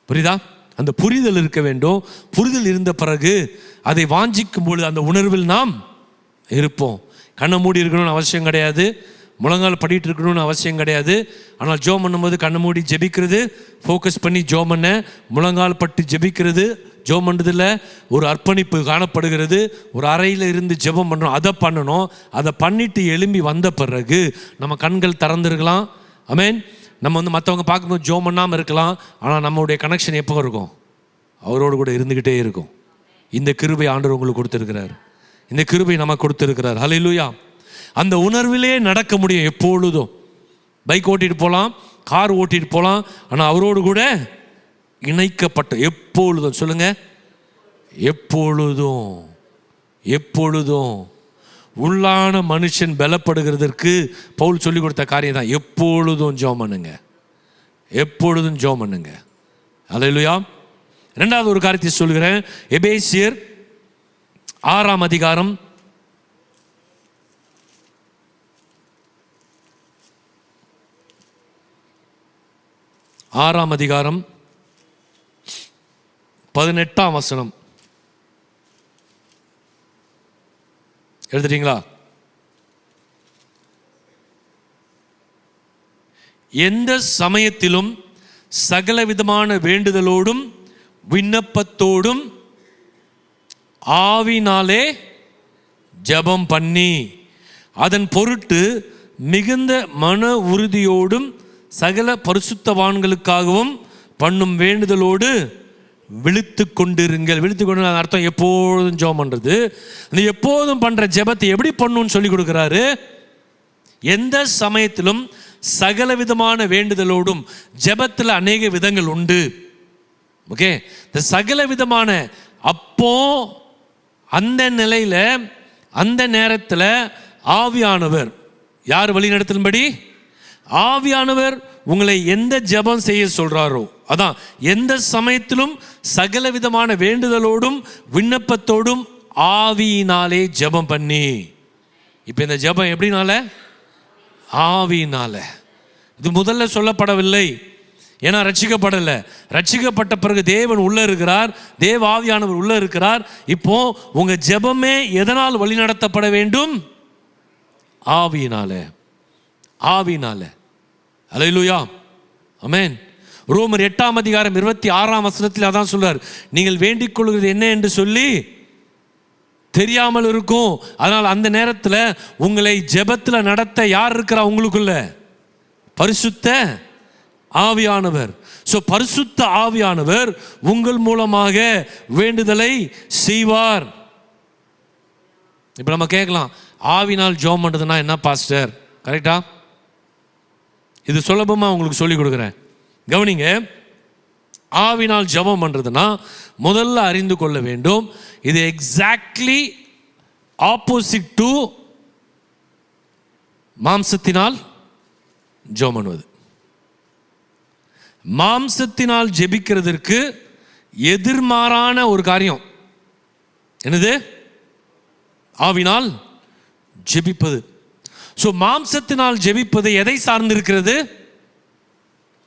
புரியுதா? அந்த புரிதல் இருக்க வேண்டும். புரிதல் இருந்த பிறகு அதை வாஞ்சிக்கும் பொழுது அந்த உணர்வில் நாம் இருப்போம். கண்ணை மூடி இருக்கணும்னு அவசியம் கிடையாது, முழங்கால் படிட்டு இருக்கணும்னு அவசியம் கிடையாது. ஆனால் ஜெபம் பண்ணும்போது கண்ணை மூடி ஜெபிக்கிறது, ஃபோக்கஸ் பண்ணி ஜெபம் பண்ண, முழங்கால் பட்டு ஜெபிக்கிறது, ஜெபம் பண்ணுறதில் ஒரு அர்ப்பணிப்பு காணப்படுகிறது. ஒரு அறையில் இருந்து ஜெபம் பண்ணுறோம், அதை பண்ணணும். அதை பண்ணிட்டு எழும்பி வந்த பிறகு நம்ம கண்கள் திறந்துருக்கலாம். ஆமென். நம்ம மற்றவங்க பார்க்கும்போது ஜெபம் பண்ணாமல் இருக்கலாம், ஆனால் நம்மளுடைய கனெக்ஷன் எப்போ இருக்கும்? அவரோடு கூட இருந்துக்கிட்டே இருக்கும். இந்த கிருபை ஆண்டவர் உங்களுக்கு கொடுத்துருக்கிறார். இந்த கிருபை நமக்கு கொடுத்துருக்கிறார். ஹல்லேலூயா. அந்த உணர்விலே நடக்க முடியும். எப்பொழுதும் பைக் ஓட்டிட்டு போகலாம், கார் ஓட்டிட்டு போகலாம், ஆனால் அவரோடு கூட இணைக்கப்பட்ட எப்பொழுதும். சொல்லுங்க, எப்பொழுதும். எப்பொழுதும் உள்ளான மனுஷன் பலப்படுகிறதற்கு பவுல் சொல்லி கொடுத்த காரியம் தான். எப்பொழுதும் ஜெபம் பண்ணுங்க, எப்பொழுதும் ஜெபம் பண்ணுங்க. அல்லேலூயா. இரண்டாவது ஒரு காரியத்தை சொல்கிறேன். எபேசியர் 6ஆம் அதிகாரம் 6ஆம் அதிகாரம் 18ஆம் வசனம். எழுதுறீங்களா? எந்த சமயத்திலும் சகலவிதமான வேண்டுதலோடும் விண்ணப்பத்தோடும் ஆவினாலே ஜெபம் பண்ணி அதன் பொருட்டு மிகுந்த மன உறுதியோடும் சகல பரிசுத்தவான்களுக்காகவும் பண்ணும் வேண்டுதலோடு விழித்து கொண்டிருங்கள். விழித்து கொண்டு அர்த்தம் எப்போதும் ஜெபம் பண்ணுறது. அந்த எப்போதும் பண்ணுற ஜெபத்தை எப்படி பண்ணணும்னு சொல்லி கொடுக்குறாரு. எந்த சமயத்திலும் சகல விதமான வேண்டுதலோடும். ஜெபத்தில் அநேக விதங்கள் உண்டு. ஓகே, இந்த சகல விதமான, அப்போ அந்த நிலையில் அந்த நேரத்தில் ஆவியானவர், யார் வழி நடத்தும்படி? ஆவியானவர் உங்களை எந்த ஜெபம் செய்ய சொல்றாரோ, அதான் எந்த சமயத்திலும் சகல விதமான வேண்டுதலோடும் விண்ணப்பத்தோடும் ஆவியினாலே ஜெபம் பண்ணி. இப்போ இந்த ஜெபம் எப்படினால? ஆவியினால. இது முதல்ல சொல்லப்படவில்லை, ஏன்னா ரட்சிக்கப்படலை. ரட்சிக்கப்பட்ட பிறகு தேவன் உள்ள இருக்கிறார், தேவ ஆவியானவர் உள்ள இருக்கிறார். இப்போ உங்க ஜெபமே எதனால் வழி நடத்தப்பட வேண்டும்? ஆவியினால. ஆவியினால. அல்லேலூயா. ஆமென். ரோமர் 8ஆம் அதிகாரம் 26ஆம் வசனத்தில் அதான் சொல்றார். நீங்கள் வேண்டிக் கொள்கிறது என்ன என்று சொல்லி தெரியாமல் இருக்கும். அதனால் அந்த நேரத்தில் உங்களை ஜெபத்தில் நடத்த யார் இருக்கிறா உங்களுக்குள்ள? பரிசுத்த ஆவியானவர். ஸோ பரிசுத்த ஆவியானவர் உங்கள் மூலமாக வேண்டுதலை செய்வார். இப்போ நம்ம கேட்கலாம், ஆவினால் ஜெபம் பண்ணுறதுனா என்ன பாஸ்டர்? கரெக்டா? இது சுலபமாக உங்களுக்கு சொல்லி கொடுக்குறேன், கவனிங்க. ஆவினால் ஜெபம் பண்ணுறதுனா முதல்ல அறிந்து கொள்ள வேண்டும், இது எக்ஸாக்ட்லி ஆப்போசிட் டு மாம்சத்தினால் ஜெபம் பண்ணுவது. மாம்சத்தினால் ஜெபிக்கிறதற்கு எதிர்மாறான ஒரு காரியம் என்னது? ஆவினால் ஜெபிப்பது. ஸோ மாம்சத்தினால் ஜெபிப்பது எதை சார்ந்திருக்கிறது?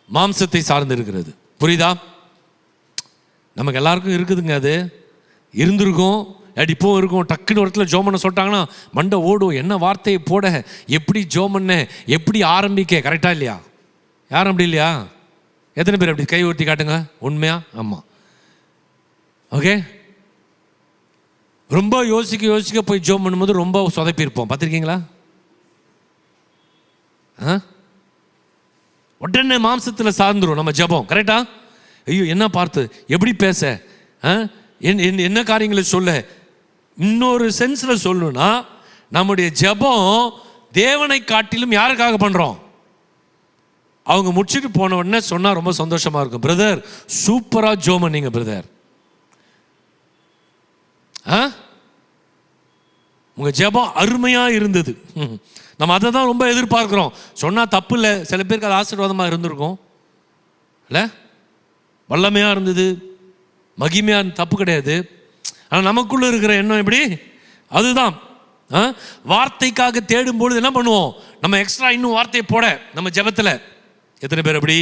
மாம்சத்தை சார்ந்திருக்கிறது. புரியுதா? நமக்கு எல்லாருக்கும் இருக்குதுங்க, அது இருந்திருக்கும், இப்போவும் இருக்கும். டக்குன்னு ஒரு இடத்துல ஜோம் பண்ண சொல்லிட்டாங்கன்னா மண்டை ஓடும். என்ன வார்த்தையை போட, எப்படி ஜோம் பண்ண, எப்படி ஆரம்பிக்க, கரெக்டாக இல்லையா? யாரும் அப்படி இல்லையா? எத்தனை பேர் அப்படி கை ஊற்றி காட்டுங்க உண்மையா? ஆமாம். ஓகே, ரொம்ப யோசிக்க போய் ஜோம் பண்ணும்போது ரொம்ப சொதப்பியிருப்போம். பார்த்துருக்கீங்களா? உடனே மாம்சத்தில் சார்ந்துரும் நம்ம ஜபம். கரெக்டா? ஐயோ என்ன பார்த்து, எப்படி பேச, என்ன காரியங்களை சொல்ல. இன்னொரு சென்ஸில் சொல்லணும்னா நம்முடைய ஜபம் தேவனை காட்டிலும் யாருக்காக பண்ணுறோம்? அவங்க முடிச்சுட்டு போன உடனே சொன்னால் ரொம்ப சந்தோஷமாக இருக்கும். பிரதர் சூப்பராக ஜோம் பண்ணீங்க பிரதர், உங்கள் ஜபம் அருமையாக இருந்தது. நம்ம அதை தான் ரொம்ப எதிர்பார்க்குறோம். சொன்னால் தப்பு இல்லை, சில பேருக்கு அது ஆசீர்வாதமாக இருந்திருக்கும் இல்லை, வல்லமையாக இருந்தது, மகிமையாக இருந்தது, தப்பு கிடையாது. ஆனால் நமக்குள்ளே இருக்கிற எண்ணம் எப்படி? அதுதான். வார்த்தைக்காக தேடும் பொழுது என்ன பண்ணுவோம்? நம்ம எக்ஸ்ட்ரா இன்னும் வார்த்தையை போட நம்ம ஜபத்தில். எத்தனை பேர் அப்படி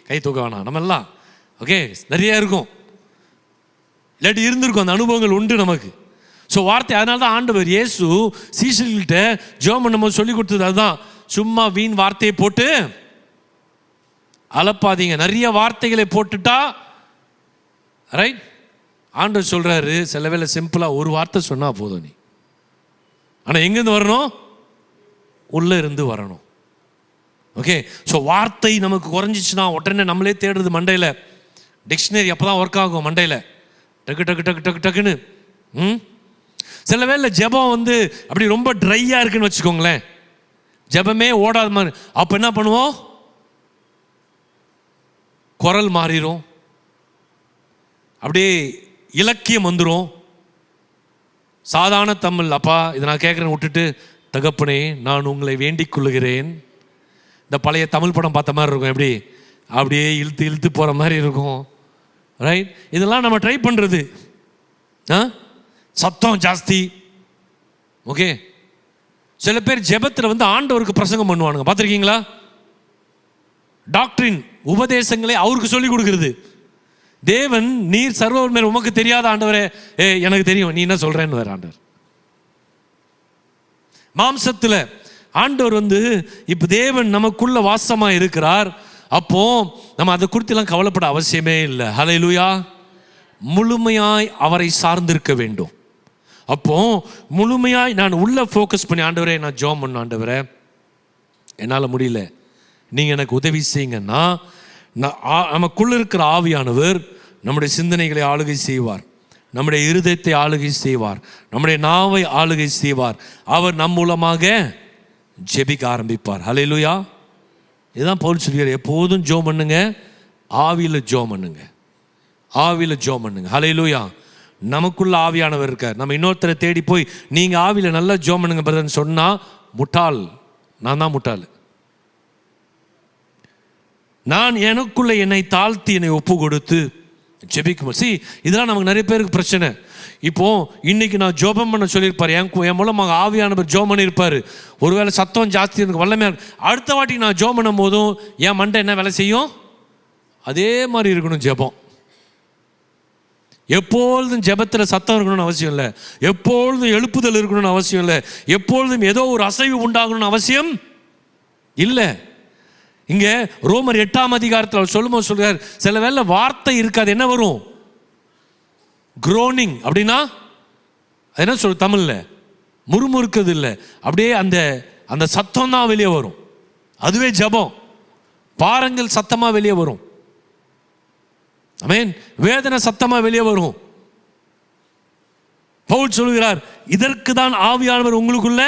கை தூக்க வேணாம், நம்ம எல்லாம் ஓகே நிறைய இருக்கும், இல்லாட்டி இருந்திருக்கும், அந்த அனுபவங்கள் உண்டு நமக்கு. ஸோ வார்த்தை, அதனால தான் ஆண்டவர் இயேசு சீஷர்கள்கிட்ட ஜெபம் பண்ணும்போது சொல்லி கொடுத்தது அதுதான். சும்மா வீண் வார்த்தையை போட்டு அலப்பாதீங்க. நிறைய வார்த்தைகளை போட்டுட்டா ரைட். ஆண்டவர் சொல்றாரு சில வேளை சிம்பிளாக ஒரு வார்த்தை சொன்னா போதும் நீ. ஆனால் எங்கேருந்து வரணும்? உள்ள இருந்து வரணும். ஓகே, ஸோ வார்த்தை நமக்கு குறைஞ்சிச்சுன்னா உடனே நம்மளே தேடுறது மண்டையில். டிக்ஷனரி அப்போ தான் ஒர்க் ஆகும் மண்டையில், டக்கு டக்கு டக்கு டக்கு டக்குன்னு. சில வேளை ஜெபம் அப்படி ரொம்ப ட்ரையாக இருக்குன்னு வச்சுக்கோங்களேன், ஜெபமே ஓடாத மாதிரி. அப்போ என்ன பண்ணுவோம்? குரல் மாறிடும், அப்படியே இலக்கியம் வந்துடும். சாதாரண தமிழ், அப்பா இதை நான் கேட்குறேன்னு விட்டுட்டு தகப்பனே நான் உங்களை வேண்டிக் கொள்ளுகிறேன். இந்த பழைய தமிழ் படம் பார்த்த மாதிரி இருக்கும், எப்படி அப்படியே இழுத்து இழுத்து போகிற மாதிரி இருக்கும். ரைட், இதெல்லாம் நம்ம ட்ரை பண்ணுறது. சத்தம் ஜாஸ்தி. ஓகே, சில பேர் ஜெபத்தில் ஆண்டவருக்கு பிரசங்கம் பண்ணுவானுங்க, பார்த்துருக்கீங்களா? டாக்டரின் உபதேசங்களை அவருக்கு சொல்லி கொடுக்கிறது. தேவன் நீர் சர்வர் மேல் உமக்கு தெரியாத ஆண்டவரே, எனக்கு தெரியும் நீ என்ன சொல்றேன்னு வேற ஆண்டவர். மாம்சத்தில் ஆண்டவர் இப்ப தேவன் நமக்குள்ள வாசமா இருக்கிறார். அப்போ நம்ம அதை குறித்தெல்லாம் கவலைப்பட அவசியமே இல்லை. ஹல்லேலூயா. முழுமையாய் அவரை சார்ந்திருக்க வேண்டும். அப்போ முழுமையாய் நான் உள்ள ஃபோக்கஸ் பண்ணி, ஆண்டவரே நான் ஜெபம் பண்ண, ஆண்டவரே என்னால் முடியல, நீங்கள் எனக்கு உதவி செய்யுங்கன்னா, நமக்குள்ள இருக்கிற ஆவியானவர் நம்முடைய சிந்தனைகளை ஆளுகை செய்வார், நம்முடைய இருதயத்தை ஆளுகை செய்வார், நம்முடைய நாவை ஆளுகை செய்வார். அவர் நம் மூலமாக ஜெபிக்க ஆரம்பிப்பார். ஹல்லேலூயா. இதுதான் பவுல் சொல்கிறார், எப்போதும் ஜெபம் பண்ணுங்க, ஆவியில் ஜெபம் பண்ணுங்க, ஆவியில் ஜெபம் பண்ணுங்க. ஹல்லேலூயா. நமக்குள்ள ஆவியானவர் இருக்கார். நம்ம இன்னொருத்தரை தேடி போய் நீங்கள் ஆவியில் நல்லா ஜெபம் பண்ணுங்க பிரதர்ன்னு சொன்னால் முட்டாள். நான் தான் முட்டாள். நான் எனக்குள்ள என்னை தாழ்த்தி என்னை ஒப்பு கொடுத்து ஜெபிக்கும். இதெல்லாம் நமக்கு நிறைய பேருக்கு பிரச்சனை. இப்போ இன்னைக்கு நான் ஜெபம் பண்ண சொல்லியிருப்பார், என் மூலமாக ஆவியானவர் ஜெபம் பண்ணியிருப்பார். ஒருவேளை சத்தம் ஜாஸ்தி எனக்கு வல்லமையாக, அடுத்த வாட்டி நான் ஜெபம் பண்ணும் போதும் என் மண்டை என்ன வேலை செய்யும்? அதே மாதிரி இருக்கணும் ஜெபம். எப்பொழுதும் ஜெபத்தில் சத்தம் இருக்கணும்னு அவசியம் இல்லை, எப்பொழுதும் எழுப்புதல் இருக்கணும்னு அவசியம் இல்லை, எப்பொழுதும் ஏதோ ஒரு அசைவு உண்டாகணும்னு அவசியம் இல்லை. இங்க ரோமர் 8ஆம் அதிகாரத்தில் சொல்லும்போது சொல்றார், சில வேளை வார்த்தை இருக்காது, என்ன வரும்? குரோனிங். அப்படின்னா என்ன சொல்ற தமிழ்ல? முறுமுறுக்கிறது இல்லை, அப்படியே அந்த அந்த சத்தம் தான் வெளியே வரும். அதுவே ஜெபம். பாரங்கள் சத்தமா வெளியே வரும். ஆமென். வேதனை சத்தமா வெளியே வரும். பவுல் சொல்கிறார், இதற்கு தான் ஆவியானவர் உங்களுக்குள்ள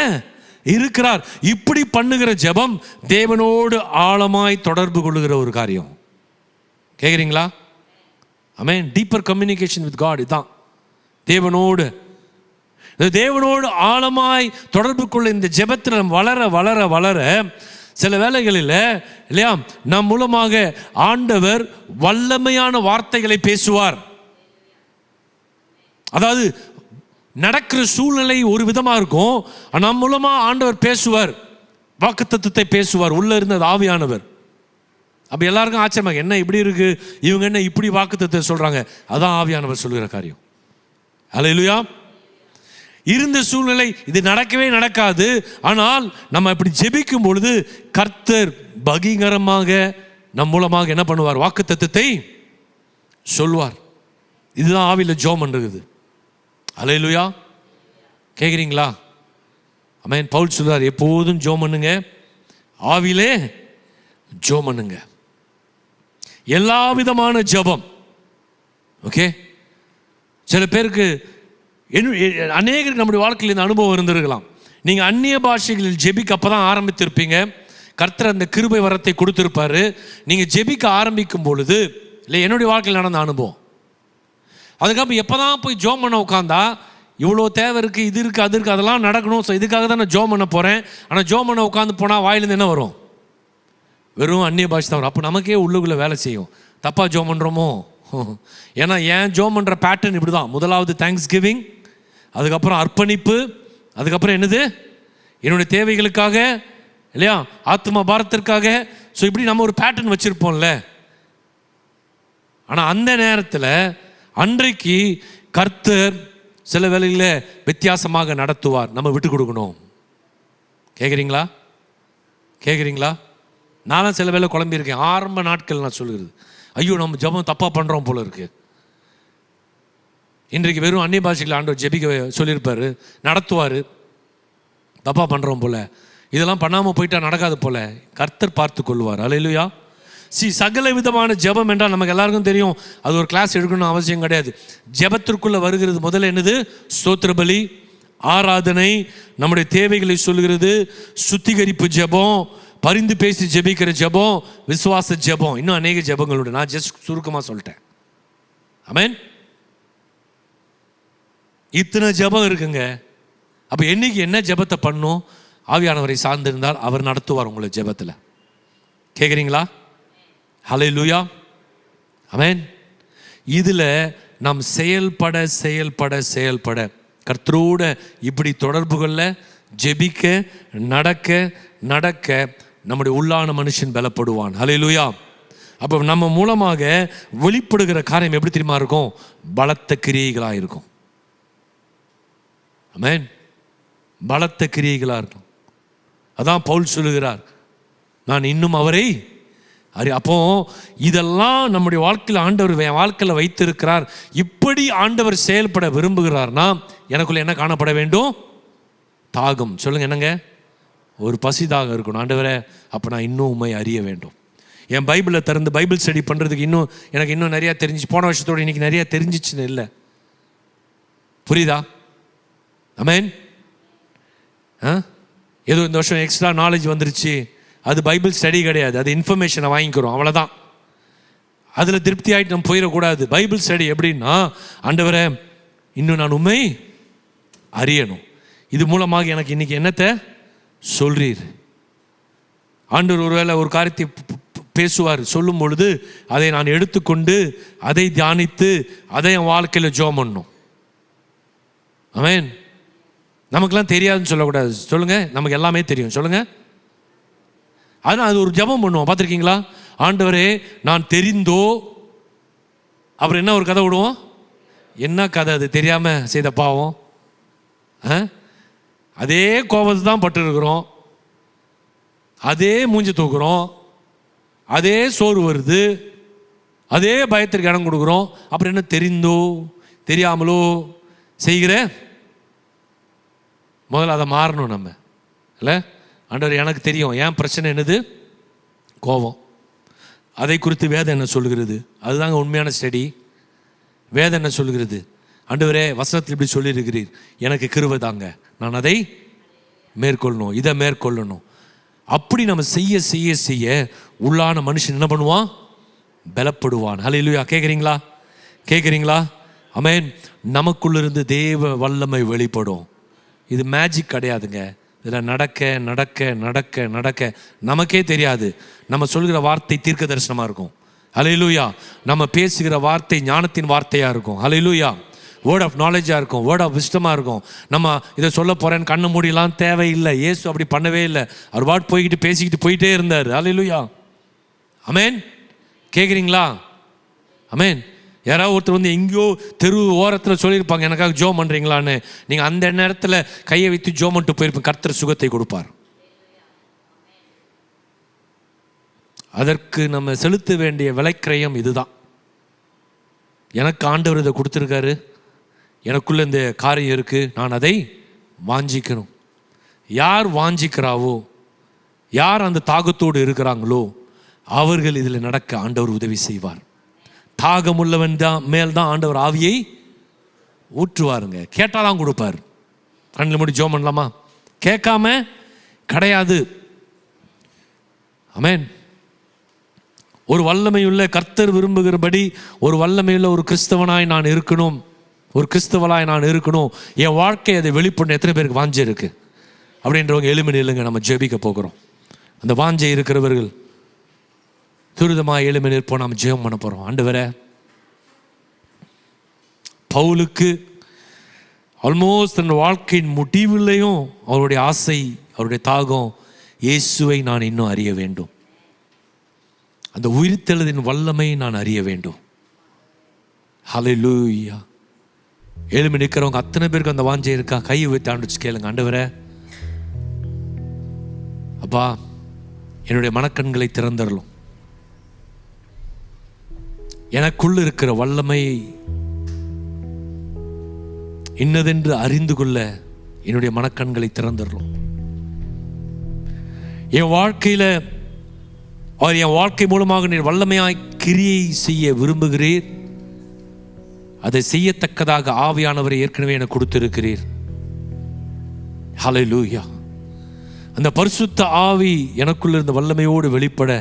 இருக்கிறார். இப்படி பண்ணுகிற ஜெபம் தேவனோடு ஆழமாய் தொடர்பு கொள்ளுகிற ஒரு காரியம். கேட்குறீங்களா? ஆமென். Deeper communication with God. இதுதான் தேவனோடு ஆழமாய் தொடர்பு கொள்ள. இந்த ஜெபத்தில் வளர வளர வளர சில வேளைகளில் இல்லையா, நம் மூலமாக ஆண்டவர் வல்லமையான வார்த்தைகளை பேசுவார். அதாவது நடக்கிற சூழ்நிலை ஒரு விதமாக இருக்கும், நம் மூலமாக ஆண்டவர் பேசுவார், வாக்குத்தத்தத்தை பேசுவார், உள்ள இருந்தது ஆவியானவர். அப்போ எல்லாருக்கும் ஆச்சரியமாக, என்ன இப்படி இருக்கு, இவங்க என்ன இப்படி வாக்குத்தத்தத்தை சொல்றாங்க? அதான் ஆவியானவர் சொல்லுகிற காரியம். ஹல்லேலூயா. இருந்த சூழ்நிலை இது நடக்கவே நடக்காது. ஆனால் நம்ம இப்படி ஜெபிக்கும் பொழுது கர்த்தர் பகிரங்கமாக நம் மூலமாக என்ன பண்ணுவார்? வாக்குத்தத்தத்தை சொல்வார். இதுதான் ஆவியில ஜெபம் பண்றது. அல்லேலூயா. கேட்குறீங்களா? ஆமென். பவுல் சொல்றார், எப்போதும் ஜெபம் பண்ணுங்க, ஆவியிலே ஜெபம் பண்ணுங்க, எல்லா விதமான ஜெபம். ஓகே. சில பேருக்கு அநேகருக்கு நம்முடைய வாழ்க்கையில் இந்த அனுபவம் இருந்திருக்கலாம். நீங்கள் அந்நிய பாஷைகளில் ஜெபிக்க அப்போ தான் ஆரம்பித்திருப்பீங்க. கர்த்தர் அந்த கிருபை வரத்தை கொடுத்துருப்பாரு. நீங்கள் ஜெபிக்க ஆரம்பிக்கும் பொழுது, இல்லை என்னுடைய வாழ்க்கையில் நடந்த அனுபவம். அதுக்கப்புறம் எப்போ தான் போய் ஜோம் பண்ண உட்காந்தா இவ்வளோ தேவை இருக்குது, இது இருக்குது, அது இருக்குது, அதெல்லாம் நடக்கணும், ஸோ இதுக்காக தான் நான் ஜோம் பண்ண போகிறேன். ஆனால் ஜோம் பண்ண உட்காந்து போனால் வாயிலேருந்து என்ன வரும்? வெறும் அந்நிய பாஷை தான் வரும். அப்போ நமக்கே உள்ளுக்குள்ளே வேலை செய்யும், தப்பாக ஜோம் பண்ணுறோமோ? ஏன்னா ஏன் ஜோம் பண்ணுற பேட்டர்ன் இப்படி தான். முதலாவது தேங்க்ஸ் கிவிங், அதுக்கப்புறம் அர்ப்பணிப்பு, அதுக்கப்புறம் என்னது? என்னுடைய தேவைகளுக்காக, இல்லையா, ஆத்மா பாரத்திற்காக. ஸோ இப்படி நம்ம ஒரு பேட்டர்ன் வச்சுருப்போம்ல. ஆனால் அந்த நேரத்தில் அன்றைக்கு கர்த்தர் சில வேளையில் வித்தியாசமாக நடத்துவார். நம்ம விட்டு கொடுக்கணும். கேட்குறீங்களா? கேட்குறீங்களா? நானும் சில வேளை குழம்பியிருக்கேன். ஆரம்ப நாட்கள் நான் சொல்கிறது, ஐயோ நம்ம ஜெபம் தப்பாக பண்ணுறோம் போல இருக்கு. இன்றைக்கு வெறும் அந்நிய பாஷையில் ஆண்டவர் ஜெபிக்க சொல்லியிருப்பார், நடத்துவார். தப்பாக பண்ணுறோம் போல, இதெல்லாம் பண்ணாமல் போயிட்டா நடக்காது போல. கர்த்தர் பார்த்து கொள்வார். அல்லேலூயா. சகல விதமான ஜெபம் என்றால் நமக்கு எல்லாருக்கும் தெரியும், அது ஒரு கிளாஸ் எடுக்கணும்னு அவசியம் கிடையாது. ஜெபத்திற்குள்ளே வருகிறது முதல்ல என்னது? ஸ்தோத்திர பலி, ஆராதனை, நம்முடைய தேவைகளை சொல்கிறது, சுத்திகரிப்பு ஜெபம், பரிந்து பேசி ஜெபிக்கிற ஜெபம், விசுவாச ஜெபம், இன்னும் அநேக ஜெபங்களோட நான் ஜஸ்ட் சுருக்கமாக சொல்லிட்டேன். ஆமென். இத்தனை ஜெபம் இருக்குங்க. அப்போ என்னைக்கு என்ன ஜெபத்தை பண்ணும்? ஆவியானவரை சார்ந்திருந்தால் அவர் நடத்துவார் உங்களை ஜெபத்தில். கேட்குறீங்களா? ஹல்லேலூயா. ஆமென். இதில் நாம் செயல்பட செயல்பட செயல்பட கர்த்தரோட இப்படி தொடர்புகள்ல ஜெபிக்க, நடக்க நடக்க நம்முடைய உள்ளான மனுஷன் பலப்படுவான். ஹல்லேலூயா. அப்போ நம்ம மூலமாக வெளிப்படுகிற காரியம் எப்படி தெரியுமா இருக்கும்? பலத்த கிரியைகளாக இருக்கும். ஆமென். பலத்த கிரியைகளாக இருக்கும். அதான் பவுல் சொல்லுகிறார், நான் இன்னும் அவரை அப்போ இதெல்லாம் நம்முடைய வாழ்க்கையில் ஆண்டவர் என் வாழ்க்கையில் வைத்திருக்கிறார். இப்படி ஆண்டவர் செயல்பட விரும்புகிறார்னா எனக்குள்ள என்ன காணப்பட வேண்டும்? தாகம். சொல்லுங்க, என்னங்க? ஒரு பசி தாகம் இருக்கணும். ஆண்டவரே, அப்போ நான் இன்னும் உண்மை அறிய வேண்டும். என் பைபிளை திறந்து பைபிள் ஸ்டடி பண்ணுறதுக்கு எனக்கு இன்னும் நிறையா தெரிஞ்சிச்சு. போன வருஷத்தோடு இன்னைக்கு நிறையா தெரிஞ்சிச்சுன்னு இல்லை. புரியுதா? ஆமென். ஏதோ இந்த வருஷம் எக்ஸ்ட்ரா நாலேஜ் வந்துருச்சு, அது பைபிள் ஸ்டடி கிடையாது, அது இன்ஃபர்மேஷனை வாங்கிக்கிறோம், அவ்வளோதான். அதில் திருப்தி ஆகிட்டு நம்ம போயிடக்கூடாது. பைபிள் ஸ்டடி எப்படின்னா, ஆண்டவரே இன்னும் நான் உண்மை அறியணும், இது மூலமாக எனக்கு இன்னைக்கு என்னத்தை சொல்றீர். ஆண்டவர் ஒருவேளை ஒரு காரியத்தை பேசுவார், சொல்லும் பொழுது அதை நான் எடுத்துக்கொண்டு அதை தியானித்து அதை என் வாழ்க்கையில் ஜெபம் பண்ணணும். ஆமென். நமக்கெல்லாம் தெரியாதுன்னு சொல்லக்கூடாது. சொல்லுங்க, நமக்கு எல்லாமே தெரியும். சொல்லுங்க. ஆனால் அது ஒரு ஜெபம் பண்ணுவோம், பார்த்துருக்கீங்களா? ஆண்டவரே நான் தெரிந்தோ, அப்புறம் என்ன ஒரு கதை விடுவோம். என்ன கதை அது? தெரியாமல் செய்த பாவம். அதே கோபத்தை தான் பட்டு இருக்கிறோம், அதே மூஞ்சி தூக்குறோம், அதே சோறு வருது, அதே பயத்திற்கு இடம் கொடுக்குறோம். அப்புறம் என்ன தெரிந்தோ தெரியாமலோ செய்கிற? முதல்ல அதை மாறணும் நம்ம, இல்லை? ஆண்டவர் எனக்கு தெரியும் ஏன் பிரச்சனை என்னது? கோபம். அதை குறித்து வேதம் என்ன சொல்லுகிறது? அதுதாங்க உண்மையான ஸ்டடி. வேதம் என்ன சொல்லுகிறது? ஆண்டவரே வசனத்தில் இப்படி சொல்லியிருக்கிறீர், எனக்கு கிருபை தாங்க, நான் அதை மேற்கொள்ளணும், இதை மேற்கொள்ளணும். அப்படி நம்ம செய்ய செய்ய செய்ய உள்ளான மனுஷன் என்ன பண்ணுவான்? பலப்படுவான். ஹல்லேலூயா. கேட்குறீங்களா? கேட்குறீங்களா? ஆமென். நமக்குள்ளிருந்து தேவ வல்லமை வெளிப்படும். இது மேஜிக் கிடையாதுங்க. இதில் நடக்க நடக்க நடக்க நடக்க நமக்கே தெரியாது. நம்ம சொல்கிற வார்த்தை தீர்க்க தரிசனமாக இருக்கும். ஹல்லேலூயா. நம்ம பேசுகிற வார்த்தை ஞானத்தின் வார்த்தையாக இருக்கும். ஹல்லேலூயா. வேர்ட் ஆஃப் நாலேஜாக இருக்கும், வேர்ட் ஆஃப் விஸ்டமாக இருக்கும். நம்ம இதை சொல்ல போகிறேன்னு கண்ணு மூடிலாம் தேவையில்லை. இயேசு அப்படி பண்ணவே இல்லை. அவர் வாட் போய்கிட்டு பேசிக்கிட்டு போயிட்டே இருந்தார். ஹல்லேலூயா. ஆமென். கேட்குறீங்களா? ஆமென். யாராவது ஒருத்தர் வந்து எங்கேயோ தெரு ஓரத்தில் சொல்லியிருப்பாங்க, எனக்காக ஜோம் பண்ணுறீங்களான்னு. நீங்கள் அந்த நேரத்தில் கையை வைத்து ஜோம் பண்ணிட்டு போயிருப்பீங்க. கர்த்தர் சுகத்தை கொடுப்பார். அதற்கு நம்ம செலுத்த வேண்டிய விலைக்கிரயம் இதுதான். எனக்கு ஆண்டவர் இதை கொடுத்துருக்காரு, எனக்குள்ள இந்த காரியம் இருக்குது, நான் அதை வாஞ்சிக்கணும். யார் வாஞ்சிக்கிறாவோ, யார் அந்த தாகத்தோடு இருக்கிறாங்களோ அவர்கள் இதில் நடக்க ஆண்டவர் உதவி செய்வார். தாகம் உள்ளவன் தான் மேல் தான் ஆண்டவர் ஆவியை ஊற்றுவாருங்க. கேட்டாதான் கொடுப்பார். கண்ணில் மூடி ஜெபம் பண்ணலாமா? கேட்காம கிடையாது. ஆமென். ஒரு வல்லமையுள்ள கர்த்தர் விரும்புகிறபடி ஒரு வல்லமையுள்ள ஒரு கிறிஸ்தவனாய் நான் இருக்கணும், ஒரு கிறிஸ்தவனாய் நான் இருக்கணும், என் வாழ்க்கை அதை வெளிப்படணும். எத்தனை பேருக்கு வாஞ்சை இருக்கு அப்படின்றவங்க எலும்பி நில்லுங்க. நம்ம ஜெபிக்க போகிறோம். அந்த வாஞ்சை இருக்கிறவர்கள் துரிதமாக எலும்பி நிற்போம். நம்ம ஜெபம் பண்ண போகிறோம். ஆண்டவரே, பவுலுக்கு ஆல்மோஸ்ட் தன் வாழ்க்கையின் முடிவிலையும் அவருடைய ஆசை, அவருடைய தாகம், இயேசுவை நான் இன்னும் அறிய வேண்டும், அந்த உயிர்த்தெழுதின் வல்லமை நான் அறிய வேண்டும். ஹல்லேலூயா. எழும்பி நிற்கிறவங்க அத்தனை பேருக்கு அந்த வாஞ்சை இருக்கா? கையை வைத்து ஆண்டு கேளுங்க. ஆண்டவரே, அப்பா, என்னுடைய மனக்கண்களை திறந்தரலும், எனக்குள்ள இருக்கிற வல்லமை இன்னதென்று அறிந்து கொள்ள என்னுடைய மனக்கண்களை திறந்தரலும். என் வாழ்க்கையில அவர் என் வாழ்க்கை மூலமாக நீர் வல்லமையாய் கிரியை செய்ய விரும்புகிறீர். அதை செய்யத்தக்கதாக ஆவியானவரை ஏற்கனவே எனக்கு கொடுத்திருக்கிறீர். ஹல்லேலூயா. அந்த பரிசுத்த ஆவி எனக்குள்ள இருந்த வல்லமையோடு வெளிப்பட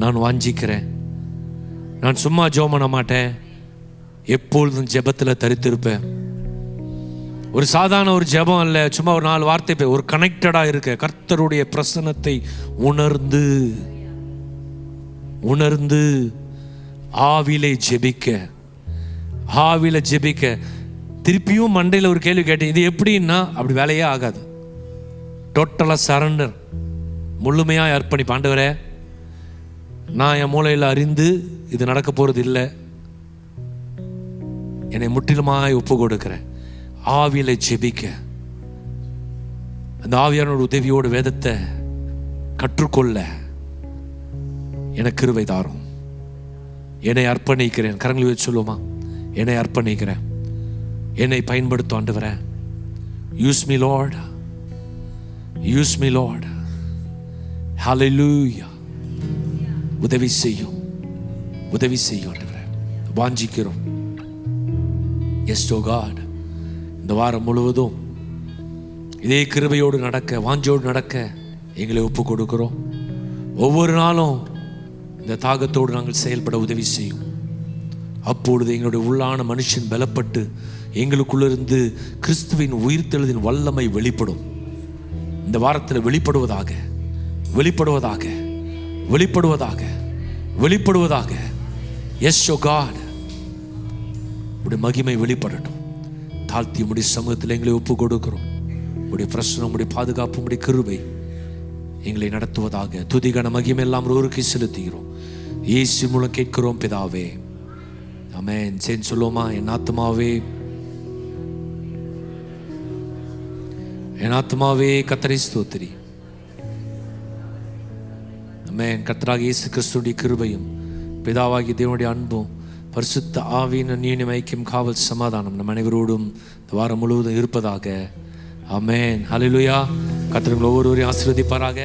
நான் வாஞ்சிக்கிறேன். நான் சும்மா ஜெபம் பண்ண மாட்டேன், எப்பொழுதும் ஜெபத்தில் தரித்திருப்பேன். ஒரு சாதாரண ஒரு ஜெபம் அல்ல, சும்மா ஒரு 4 வார்த்தை, ஒரு கனெக்டடாக இருக்க, கர்த்தருடைய பிரசன்னத்தை உணர்ந்து உணர்ந்து ஆவிலே ஜெபிக்க, ஆவில ஜெபிக்க. திருப்பியும் மண்டையில் ஒரு கேள்வி கேட்டேன், இது எப்படின்னா அப்படி வேலையே ஆகாது. டோட்டலாக சரண்டர், முழுமையாக அர்ப்பணிப்பு. ஆண்டவரே, நான் என் மூளையில் அறிந்து இது நடக்க போகிறது இல்லை, என்னை முற்றிலுமாய் ஒப்பு கொடுக்கிறேன். ஆவியில ஜெபிக்க, அந்த ஆவியானோட உதவியோடு வேதத்தை கற்றுக்கொள்ள எனக்கு கிருபை தாரும். என்னை அர்ப்பணிக்கிறேன். கரங்களை வச்சு சொல்லுவோமா? என்னை அர்ப்பணிக்கிறேன், என்னை பயன்படுத்தும் ஆண்டவரே. Use me Lord, use me Lord. ஹல்லேலூயா. உதவி செய்யும், உதவி செய்யும் ஆண்டவரே. வாஞ்சிக்கிறோம். Yes O God. இந்த வாரம் முழுவதும் இதே கிருபையோடு நடக்க, வாஞ்சோடு நடக்க எங்களை ஒப்பு கொடுக்கிறோம். ஒவ்வொரு நாளும் இந்த தாகத்தோடு நாங்கள் செயல்பட உதவி செய்யும். அப்பொழுது எங்களுடைய உள்ளான மனுஷன் பலப்பட்டு எங்களுக்குள்ளிருந்து கிறிஸ்துவின் உயிர்த்தெழுதின் வல்லமை வெளிப்படும். இந்த வாரத்தில் வெளிப்படுவதாக, வெளிப்படுவதாக, வெளிப்படுவதாக, வெளிப்படுவதாக. எஸ் ஓ காட், உடைய மகிமை வெளிப்படட்டும். தாழ்த்தி உடைய சமூகத்தில் எங்களை ஒப்பு கொடுக்கிறோம். உடைய பிரசனம், உடைய பாதுகாப்பு, உடைய கிருபை எங்களை நடத்துவதாக. துதிகன மகிமை எல்லாம் ஒருவருக்கு செலுத்துகிறோம். இயேசு மூலம் கேட்கிறோம் பிதாவே, ஆமென். சேர்ந்து சொல்லுவோமா? என் ஆத்துமாவே, என் ஆத்துமாவே கர்த்தரை ஸ்தோத்திரி. ஆமென். கர்த்தராகிய இயேசு கிறிஸ்துவின் கிருபையும் பிதாவாகிய தேவனுடைய அன்பும் பரிசுத்த ஆவியின் அந்யோன்ய ஐக்கியம், காவல், சமாதானம் நம் அனைவரோடும் இந்த வாரம் முழுவதும் இருப்பதாக. ஆமென். ஹல்லேலூயா. கர்த்தர் ஒவ்வொருவரையும் ஆசீர்வதிப்பாராக.